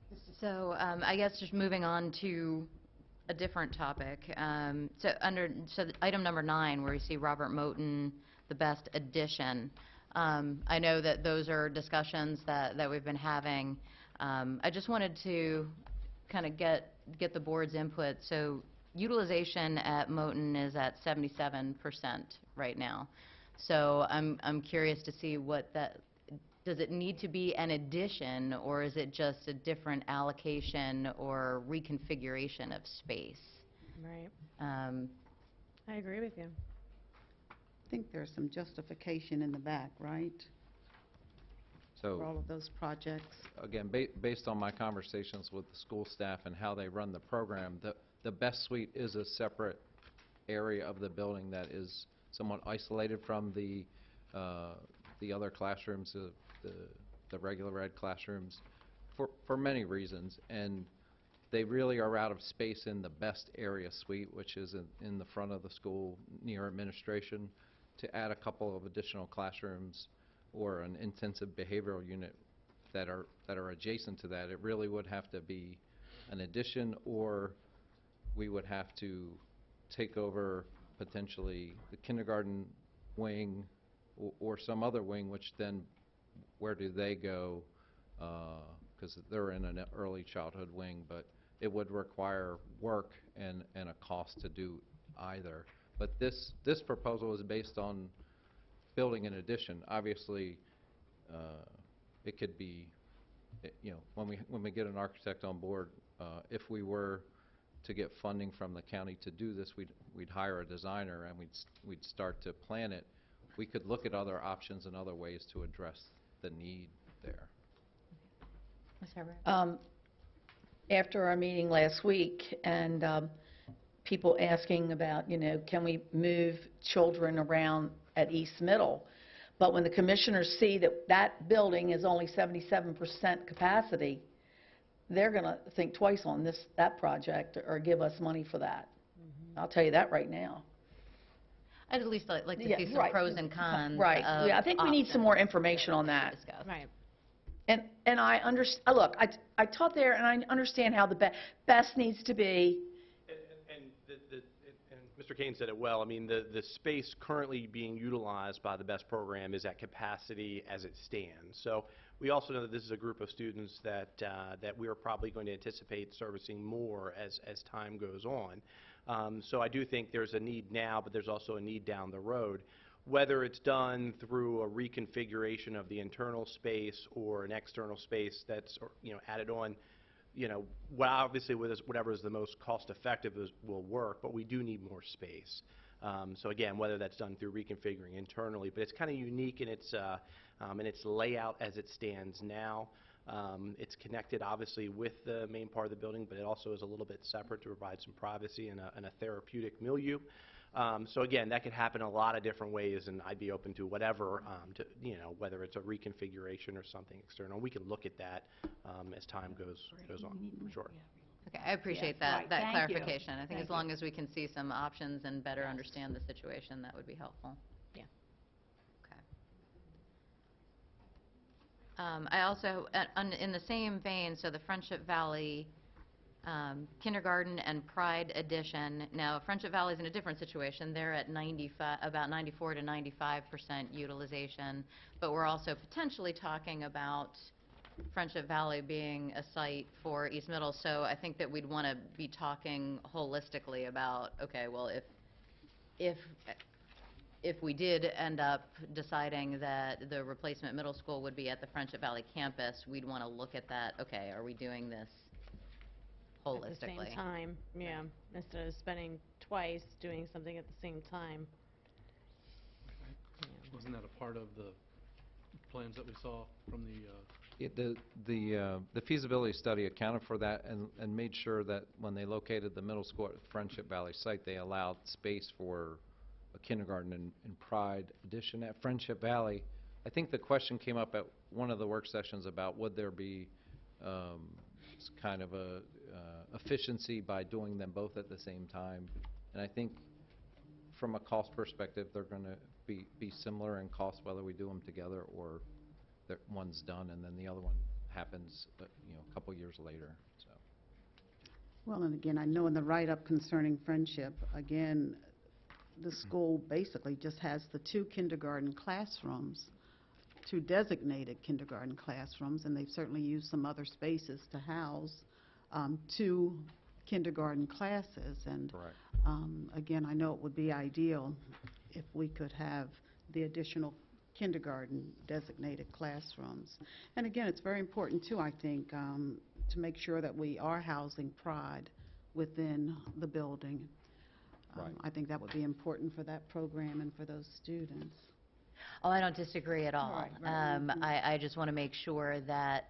significant. So I guess just moving on to a different topic. So item number 9, where you see Robert Moten, the best addition. I know that those are discussions that we've been having. I just wanted to kind of get the board's input. So utilization at Moten is at 77% right now. So I'm curious to see what that, does it need to be an addition, or is it just a different allocation or reconfiguration of space? Right. I agree with you. I think there's some justification in the back, right? For all So of those projects. again, based on my conversations with the school staff and how they run the program, the best suite is a separate area of the building that is somewhat isolated from the other classrooms, the regular ed classrooms, for many reasons. And they really are out of space in the best area suite, which is in the front of the school near administration. To add a couple of additional classrooms or an intensive behavioral unit that are adjacent to that, it really would have to be an addition, or we would have to take over potentially the kindergarten wing or some other wing, which then where do they go? Because they're in an early childhood wing, but it would require work and a cost to do either. But this proposal is based on building an addition. Obviously, it could be, when we get an architect on board, if we were to get funding from the county to do this, we'd hire a designer and we'd start to plan it. We could look at other options and other ways to address the need there. Ms. Herbert? After our meeting last week, and people asking about, can we move children around at East Middle? But when the commissioners see that that building is only 77% capacity, they're going to think twice on that project or give us money for that. I'll tell you that right now. I'd at least like to Yeah, see some right. pros and cons. Right. of Yeah, I think we need some options more information on to that. discuss. Right. And I understand, look, I taught there, and I understand how the best needs to be. And Mr. Kane said it well. I mean, the space currently being utilized by the BEST program is at capacity as it stands. So we also know that this is a group of students that we are probably going to anticipate servicing more as time goes on. So I do think there's a need now, but there's also a need down the road. Whether it's done through a reconfiguration of the internal space or an external space that's added on, obviously whatever is the most cost effective will work, but we do need more space. So again, whether that's done through reconfiguring internally, but it's kind of unique in its layout as it stands now. It's connected obviously with the main part of the building, but it also is a little bit separate to provide some privacy and a therapeutic milieu. So again, that could happen a lot of different ways, and I'd be open to whatever, whether it's a reconfiguration or something external. We can look at that as time goes on, for sure. Okay, I appreciate Yes, that, right. that Thank clarification. you. I think Thank as long as we can see some options and better understand the situation, that would be helpful. Yeah. Okay. I also, in the same vein, so the Friendship Valley kindergarten and Pride Edition. Now, Friendship Valley is in a different situation. They're at about 94 to 95% utilization, but we're also potentially talking about Friendship Valley being a site for East Middle. So I think that we'd want to be talking holistically about, okay, well, if we did end up deciding that the replacement middle school would be at the Friendship Valley campus, we'd want to look at that, okay, are we doing this holistically? At the same time, yeah, instead of spending twice doing something at the same time. Wasn't that a part of the plans that we saw from the? The feasibility study accounted for that and made sure that when they located the middle school at the Friendship Valley site, they allowed space for a kindergarten and Pride Edition at Friendship Valley. I think the question came up at one of the work sessions about would there be kind of a efficiency by doing them both at the same time. And I think from a cost perspective, they're going to be similar in cost whether we do them together or one's done and then the other one happens a couple years later. So. Well, and again, I know in the write-up concerning Friendship, again, the school basically just has the 2 kindergarten classrooms, 2 designated kindergarten classrooms, and they've certainly used some other spaces to house 2 kindergarten classes. And again, I know it would be ideal if we could have the additional kindergarten designated classrooms. And again, it's very important too, I think, to make sure that we are housing Pride within the building. I think that would be important for that program and for those students. Oh, I don't disagree at all. Right. I just want to make sure that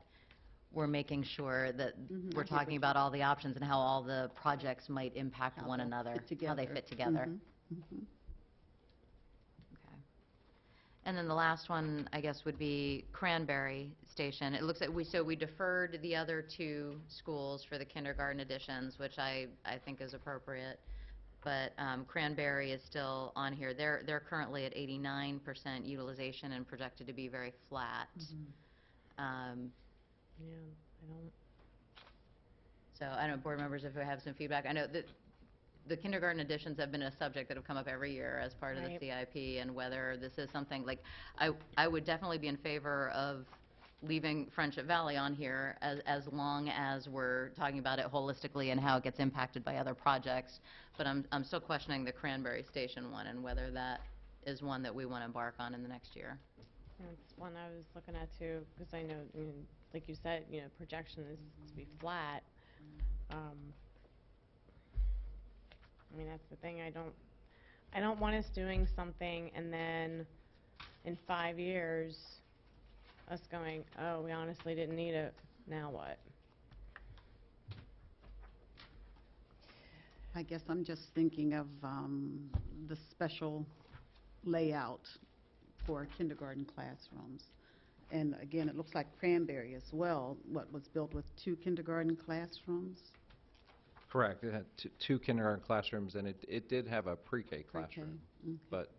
we're making sure that we're talking about all the options and how all the projects might impact one another, how they fit together. Okay. And then the last one, I guess, would be Cranberry. station, it looks like we deferred the other two schools for the kindergarten additions, which I think is appropriate. But Cranberry is still on here. They're currently at 89% utilization and projected to be very flat. Yeah, I don't, So I don't know, board members, if you have some feedback. I know that the kindergarten additions have been a subject that have come up every year as part of the Right. CIP, and whether this is something, like, I would definitely be in favor of leaving Friendship Valley on here as long as we're talking about it holistically and how it gets impacted by other projects. But I'm still questioning the Cranberry Station one and whether that is one that we want to embark on in the next year. that's one I was looking at too, because I know, like you said, projection is to be flat. I mean, that's the thing, I don't want us doing something and then in 5 years, us going, oh, we honestly didn't need it, now what? I guess I'm just thinking of the special layout for kindergarten classrooms. And again, it looks like Cranberry as well, what was built with 2 kindergarten classrooms? Correct. It had two kindergarten classrooms, and it did have a pre-K classroom. Okay. But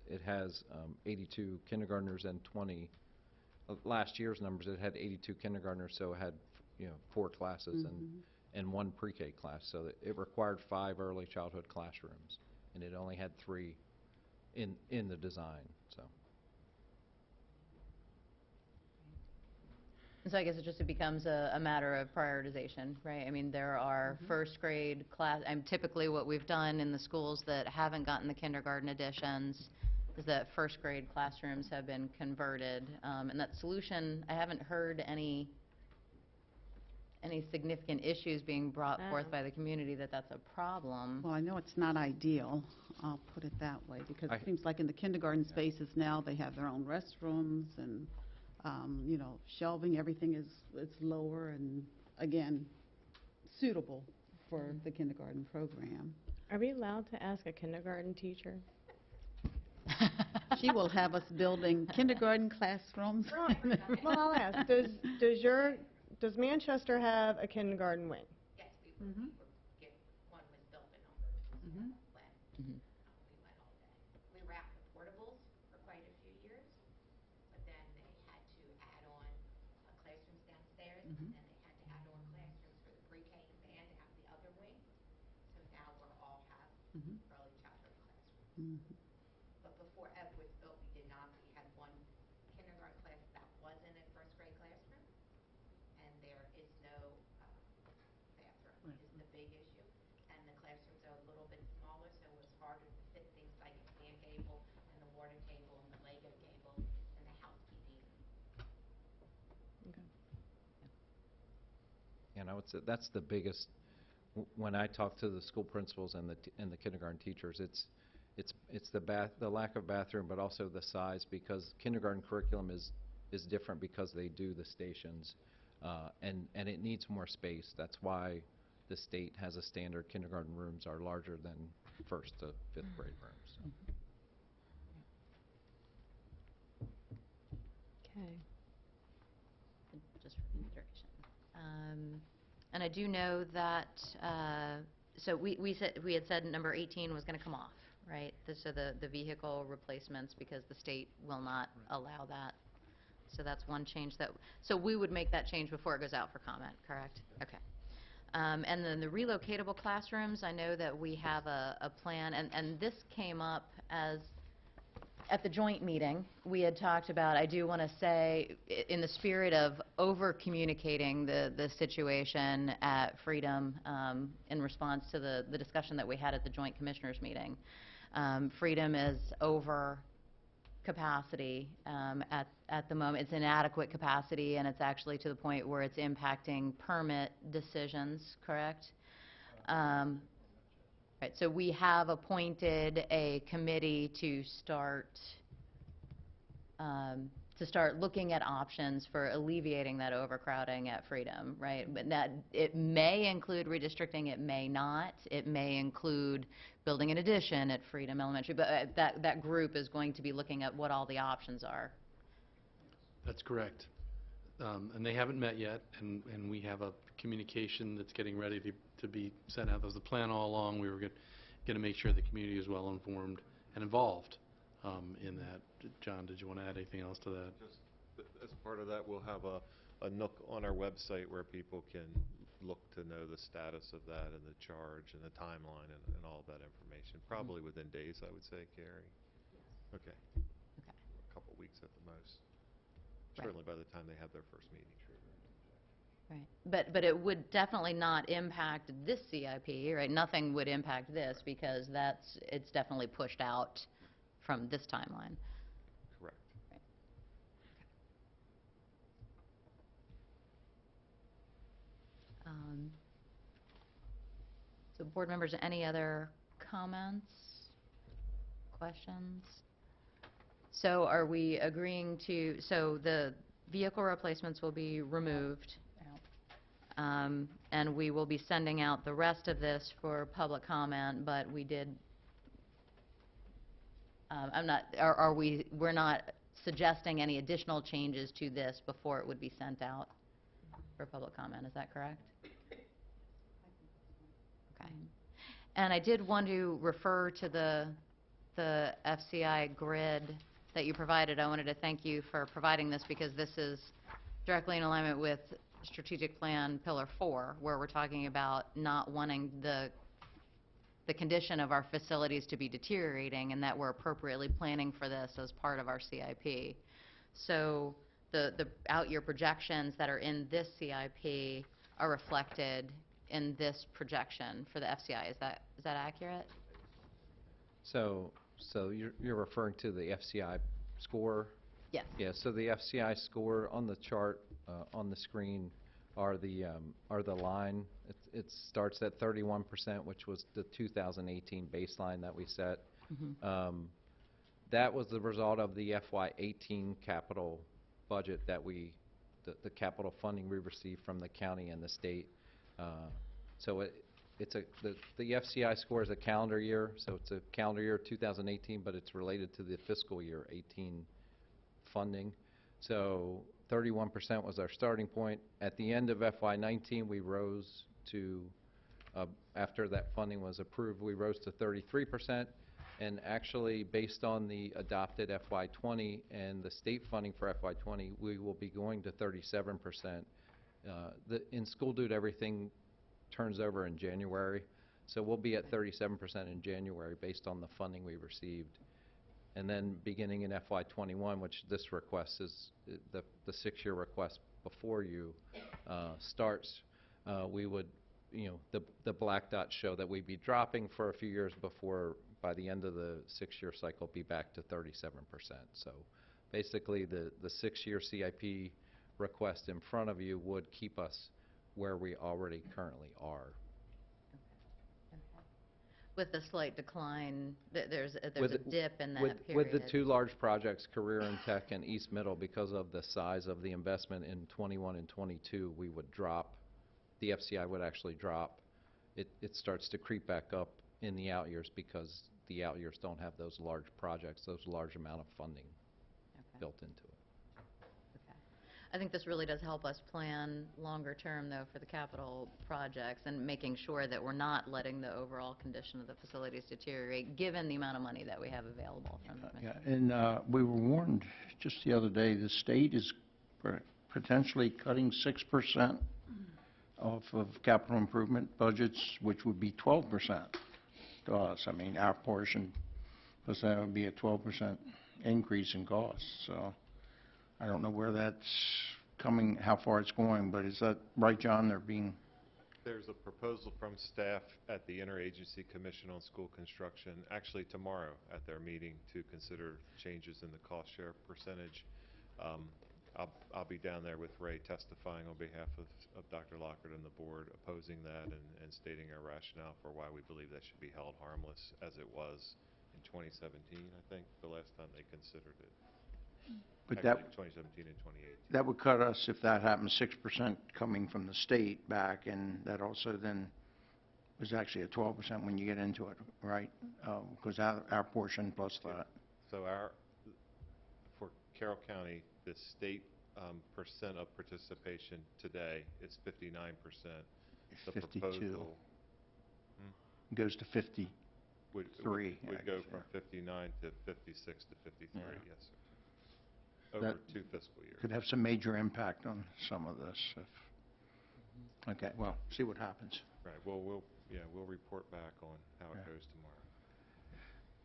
it has 82 kindergartners and 20, last year's numbers, it had 82 kindergartners, so it had, 4 classes and 1 pre-K class. So that it required 5 early childhood classrooms, and it only had 3 in the design, so. So I guess it becomes a matter of prioritization, right? I mean, there are first grade class, typically what we've done in the schools that haven't gotten the kindergarten additions is that first grade classrooms have been converted. And that solution, I haven't heard any significant issues being brought forth by the community that's a problem. Well, I know it's not ideal, I'll put it that way, because it seems like in the kindergarten spaces now, they have their own restrooms and, shelving, everything is lower and, again, suitable for the kindergarten program. Are we allowed to ask a kindergarten teacher? She will have us building kindergarten classrooms. Well, I'll ask, does Manchester have a kindergarten wing? Yes, Mhm. one was built in Mhm. We went all day. We wrapped the portables for quite a few years, but then they had to add on classrooms downstairs, and then they had to add on classrooms for the pre-K and to have the other wing. So now we're all have early childhood classrooms. But before Ed was built, we did not. We had one kindergarten class that was in a first grade classroom, and there is no bathroom is the big issue. And the classrooms are a little bit smaller, so it was harder to fit things like a fan cable and the water table and the Lego table and the housekeeping. Okay. And I would say that's the biggest, when I talk to the school principals and the kindergarten teachers, it's the lack of bathroom, but also the size, because kindergarten curriculum is different because they do the stations, and it needs more space. That's why the state has a standard kindergarten rooms are larger than 1st to 5th grade rooms. So. Okay. Just for consideration. And I do know that, so we had said number 18 was going to come off, right? So the vehicle replacements, because the state will not allow that. So that's one change so we would make that change before it goes out for comment, correct? Okay. And then the relocatable classrooms, I know that we have a plan, and this came up as, at the joint meeting, we had talked about, I do want to say, in the spirit of over-communicating the situation at Freedom in response to the discussion that we had at the joint commissioners meeting. Freedom is over capacity at the moment. It's inadequate capacity, and it's actually to the point where it's impacting permit decisions, correct? Right, so we have appointed a committee to start looking at options for alleviating that overcrowding at Freedom, right? But that, it may include redistricting, it may not. It may include building an addition at Freedom Elementary, but that group is going to be looking at what all the options are. That's correct. and they haven't met yet, and we have a communication that's getting ready to be sent out. That was the plan all along. We were going to make sure the community is well informed and involved in that. John, did you want to add anything else to that? Just as part of that, we'll have a nook on our website where people can look to know the status of that and the charge and the timeline and all of that information, probably within days, I would say, Carrie. Okay. A couple weeks at the most. Certainly by the time they have their first meeting. Right. But it would definitely not impact this CIP, right? Nothing would impact this because it's definitely pushed out from this timeline. Correct. Right. So board members, any other comments, questions? So are we agreeing to, so the vehicle replacements will be removed, and we will be sending out the rest of this for public comment, but we did, we're not suggesting any additional changes to this before it would be sent out for public comment, is that correct? Okay. And I did want to refer to the Fci Grid that you provided. I wanted to thank you for providing this because this is directly in alignment with Strategic Plan Pillar 4, where we're talking about not wanting the condition of our facilities to be deteriorating and that we're appropriately planning for this as part of our CIP. So the out-year projections that are in this CIP are reflected in this projection for the FCI. Is that accurate? So you're referring to the FCI score? Yes. Yeah, so the FCI score on the chart on the screen are the line. It starts at 31%, which was the 2018 baseline that we set. That was the result of the FY18 capital budget that the capital funding we received from the county and the state. So the FCI score is a calendar year, so it's a calendar year 2018, but it's related to the fiscal year 18 funding. So 31% was our starting point. At the end of FY19, we rose to, after that funding was approved, we rose to 33%. And actually, based on the adopted FY20 and the state funding for FY20, we will be going to 37%. In school dude, everything turns over in January. So we'll be at 37% in January based on the funding we received. And then beginning in FY21, which this request is the 6-year request before you starts, we would, the black dots show that we'd be dropping for a few years before, by the end of the 6-year cycle, be back to 37%. So basically, the 6-year CIP request in front of you would keep us where we already currently are. With a slight decline, there's a dip in that period. With the two large projects, Career and Tech and East Middle, because of the size of the investment in 21 and 22, we would drop, the FCI would actually drop. It starts to creep back up in the out years because the out years don't have those large projects, those large amount of funding built into it. I think this really does help us plan longer term, though, for the capital projects and making sure that we're not letting the overall condition of the facilities deteriorate, given the amount of money that we have available from the Yeah, and we were warned just the other day, the state is potentially cutting 6% off of capital improvement budgets, which would be 12% to us. I mean, our portion, plus that would be a 12% increase in costs. So I don't know where that's coming, how far it's going, but is that right, John? There's a proposal from staff at the Interagency Commission on School Construction, actually tomorrow at their meeting, to consider changes in the cost share percentage. I'll be down there with Ray testifying on behalf of Dr. Lockard and the board, opposing that and stating our rationale for why we believe that should be held harmless, as it was in 2017, I think, the last time they considered it. But actually, 2017 and 2018. That would cut us, if that happens, 6% coming from the state back, and that also then was actually a 12% when you get into it, right? Because our portion plus that. So for Carroll County, the state percent of participation today. It's 59%. The 52. proposal Goes to 53, would go from 59 to 56 to 53, Yeah. yes, sir. Over That 2 fiscal years. could have some major impact on some of this. Okay, well, see what happens. Right, well, we'll report back on how it goes tomorrow.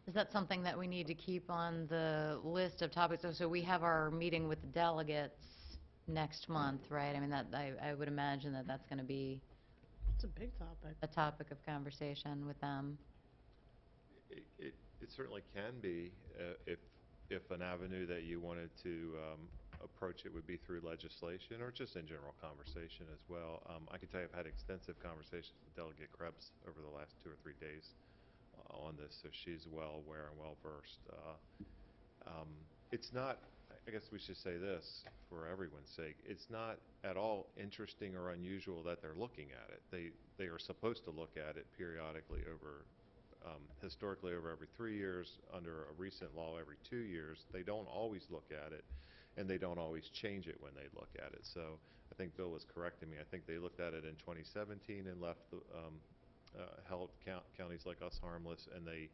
Is that something that we need to keep on the list of topics? So we have our meeting with the delegates next month, right? I mean, that, I would imagine that that's going to be It's a big topic. a topic of conversation with them. It certainly can be, if an avenue that you wanted to approach it would be through legislation or just in general conversation as well. I can tell you I've had extensive conversations with Delegate Krebs over the last 2 or 3 days on this, so she's well aware and well versed. It's not, I guess we should say this for everyone's sake, it's not at all interesting or unusual that they're looking at it. They are supposed to look at it periodically over, historically over every 3 years, under a recent law every 2 years. They don't always look at it, and they don't always change it when they look at it. So I think Bill was correcting me. I think they looked at it in 2017 and left the, held counties like us harmless, and they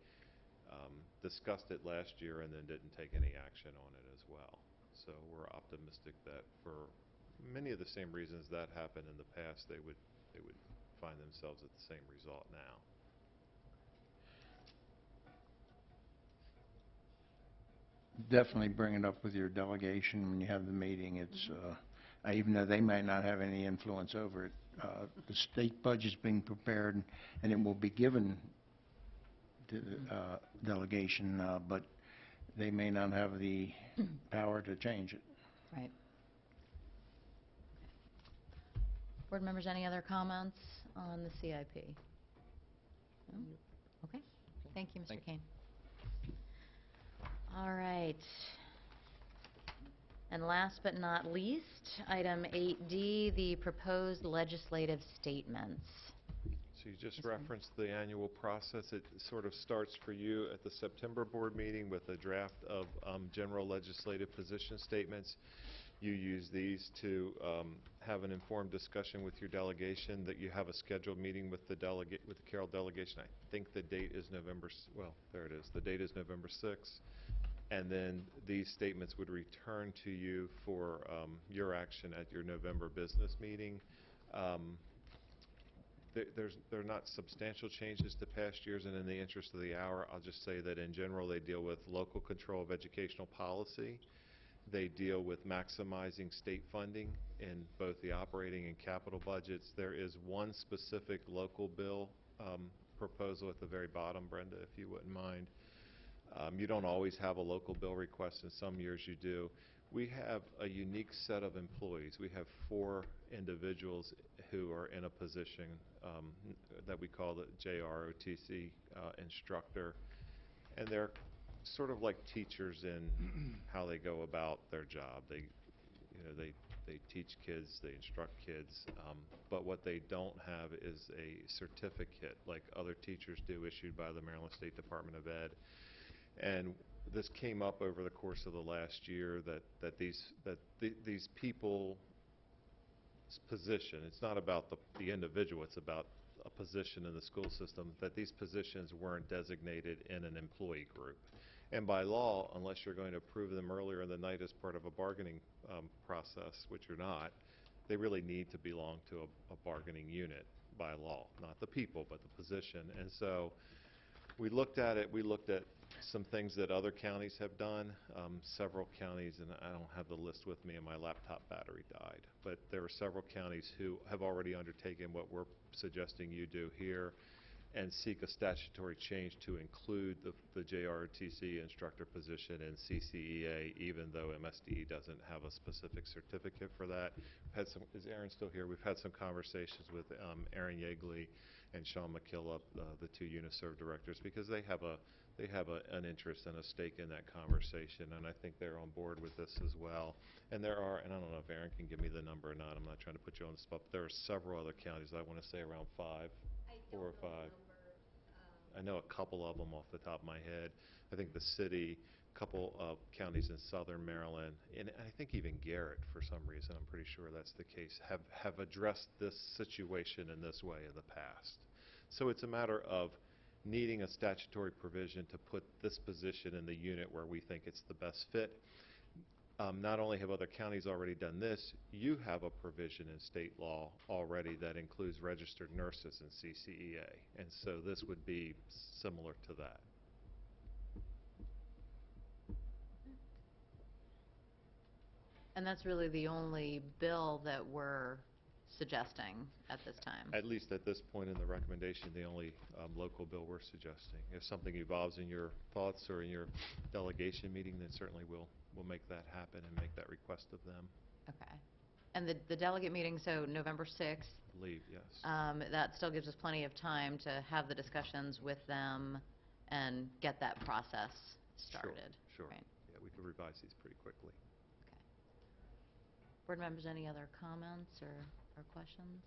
discussed it last year and then didn't take any action on it as well. So we're optimistic that for many of the same reasons that happened in the past, they would find themselves at the same result now. Definitely bring it up with your delegation when you have the meeting. It's, even though they might not have any influence over it, the state budget's being prepared, and it will be given to the delegation, but they may not have the power to change it. Right. Board members, any other comments on the CIP? No? Okay. Thank you, Mr. Kane. All right. And last but not least, item 8D, the proposed legislative statements. So you just referenced the annual process. It sort of starts for you at the September board meeting with a draft of general legislative position statements. You use these to have an informed discussion with your delegation, that you have a scheduled meeting with the Carroll delegation. I think the date is well, there it is. The date is November 6th. And then these statements would return to you for your action at your November business meeting. They're not substantial changes to past years, and in the interest of the hour, I'll just say that in general they deal with local control of educational policy. They deal with maximizing state funding in both the operating and capital budgets. There is one specific local bill proposal at the very bottom, Brenda, if you wouldn't mind. You don't always have a local bill request. In some years you do. We have a unique set of employees. We have 4 individuals who are in a position that we call the JROTC instructor, and they're sort of like teachers in how they go about their job. They teach kids, they instruct kids, but what they don't have is a certificate like other teachers do, issued by the Maryland State Department of Ed. And this came up over the course of the last year, that these people's position, it's not about the individual, it's about a position in the school system, that these positions weren't designated in an employee group. And by law, unless you're going to approve them earlier in the night as part of a bargaining process, which you're not, they really need to belong to a bargaining unit by law, not the people, but the position. And so we looked at it, we looked at some things that other counties have done. Several counties, and I don't have the list with me and my laptop battery died, but there are several counties who have already undertaken what we're suggesting you do here, and seek a statutory change to include the JROTC instructor position in CCEA, even though MSDE doesn't have a specific certificate for that. Is Aaron still here? We've had some conversations with Aaron Yeagley and Sean McKillop, the 2 UNISERV directors, because they have an interest and a stake in that conversation, and I think they're on board with this as well. And there are, and I don't know if Aaron can give me the number or not, I'm not trying to put you on the spot, but there are several other counties, I want to say around 5, 4 or 5. I know a couple of them off the top of my head. I think the city couple of counties in southern Maryland, and I think even Garrett, for some reason, I'm pretty sure that's the case, have addressed this situation in this way in the past. So it's a matter of needing a statutory provision to put this position in the unit where we think it's the best fit. Not only have other counties already done this, you have a provision in state law already that includes registered nurses in CCEA, and so this would be similar to that. And that's really the only bill that we're suggesting at this time. At least at this point in the recommendation, the only local bill we're suggesting. If something evolves in your thoughts or in your delegation meeting, then certainly we'll make that happen and make that request of them. Okay. And the delegate meeting, so November 6th, I believe, yes. that still gives us plenty of time to have the discussions with them and get that process started. Sure. Right. Yeah, we could revise these pretty quickly. Board members, any other comments or questions?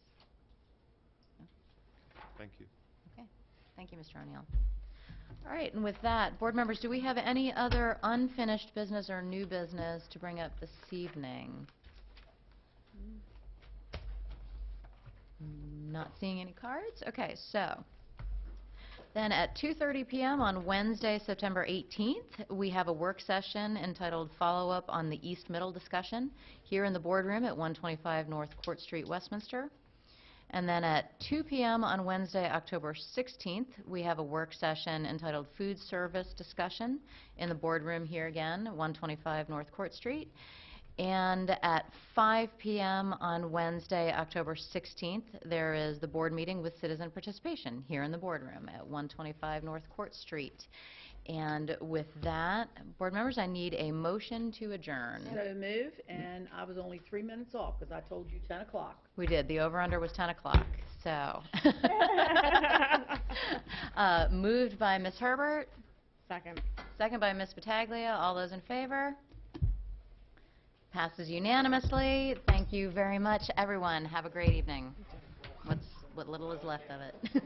No? Thank you. Okay. Thank you, Mr. O'Neill. All right, and with that, board members, do we have any other unfinished business or new business to bring up this evening? Not seeing any cards? Okay, so then at 2:30 p.m. on Wednesday, September 18th, we have a work session entitled Follow-Up on the East Middle Discussion here in the boardroom at 125 North Court Street, Westminster. And then at 2 p.m. on Wednesday, October 16th, we have a work session entitled Food Service Discussion in the boardroom here again, 125 North Court Street. And at 5 p.m. on Wednesday, October 16th, there is the board meeting with citizen participation here in the boardroom at 125 North Court Street. And with that, board members, I need a motion to adjourn. So move, and I was only 3 minutes off because I told you 10 o'clock. We did. The over-under was 10 o'clock. So, moved by Ms. Herbert. Second. Second by Ms. Battaglia. All those in favor? Passes unanimously. Thank you very much, everyone. Have a great evening. What little is left of it.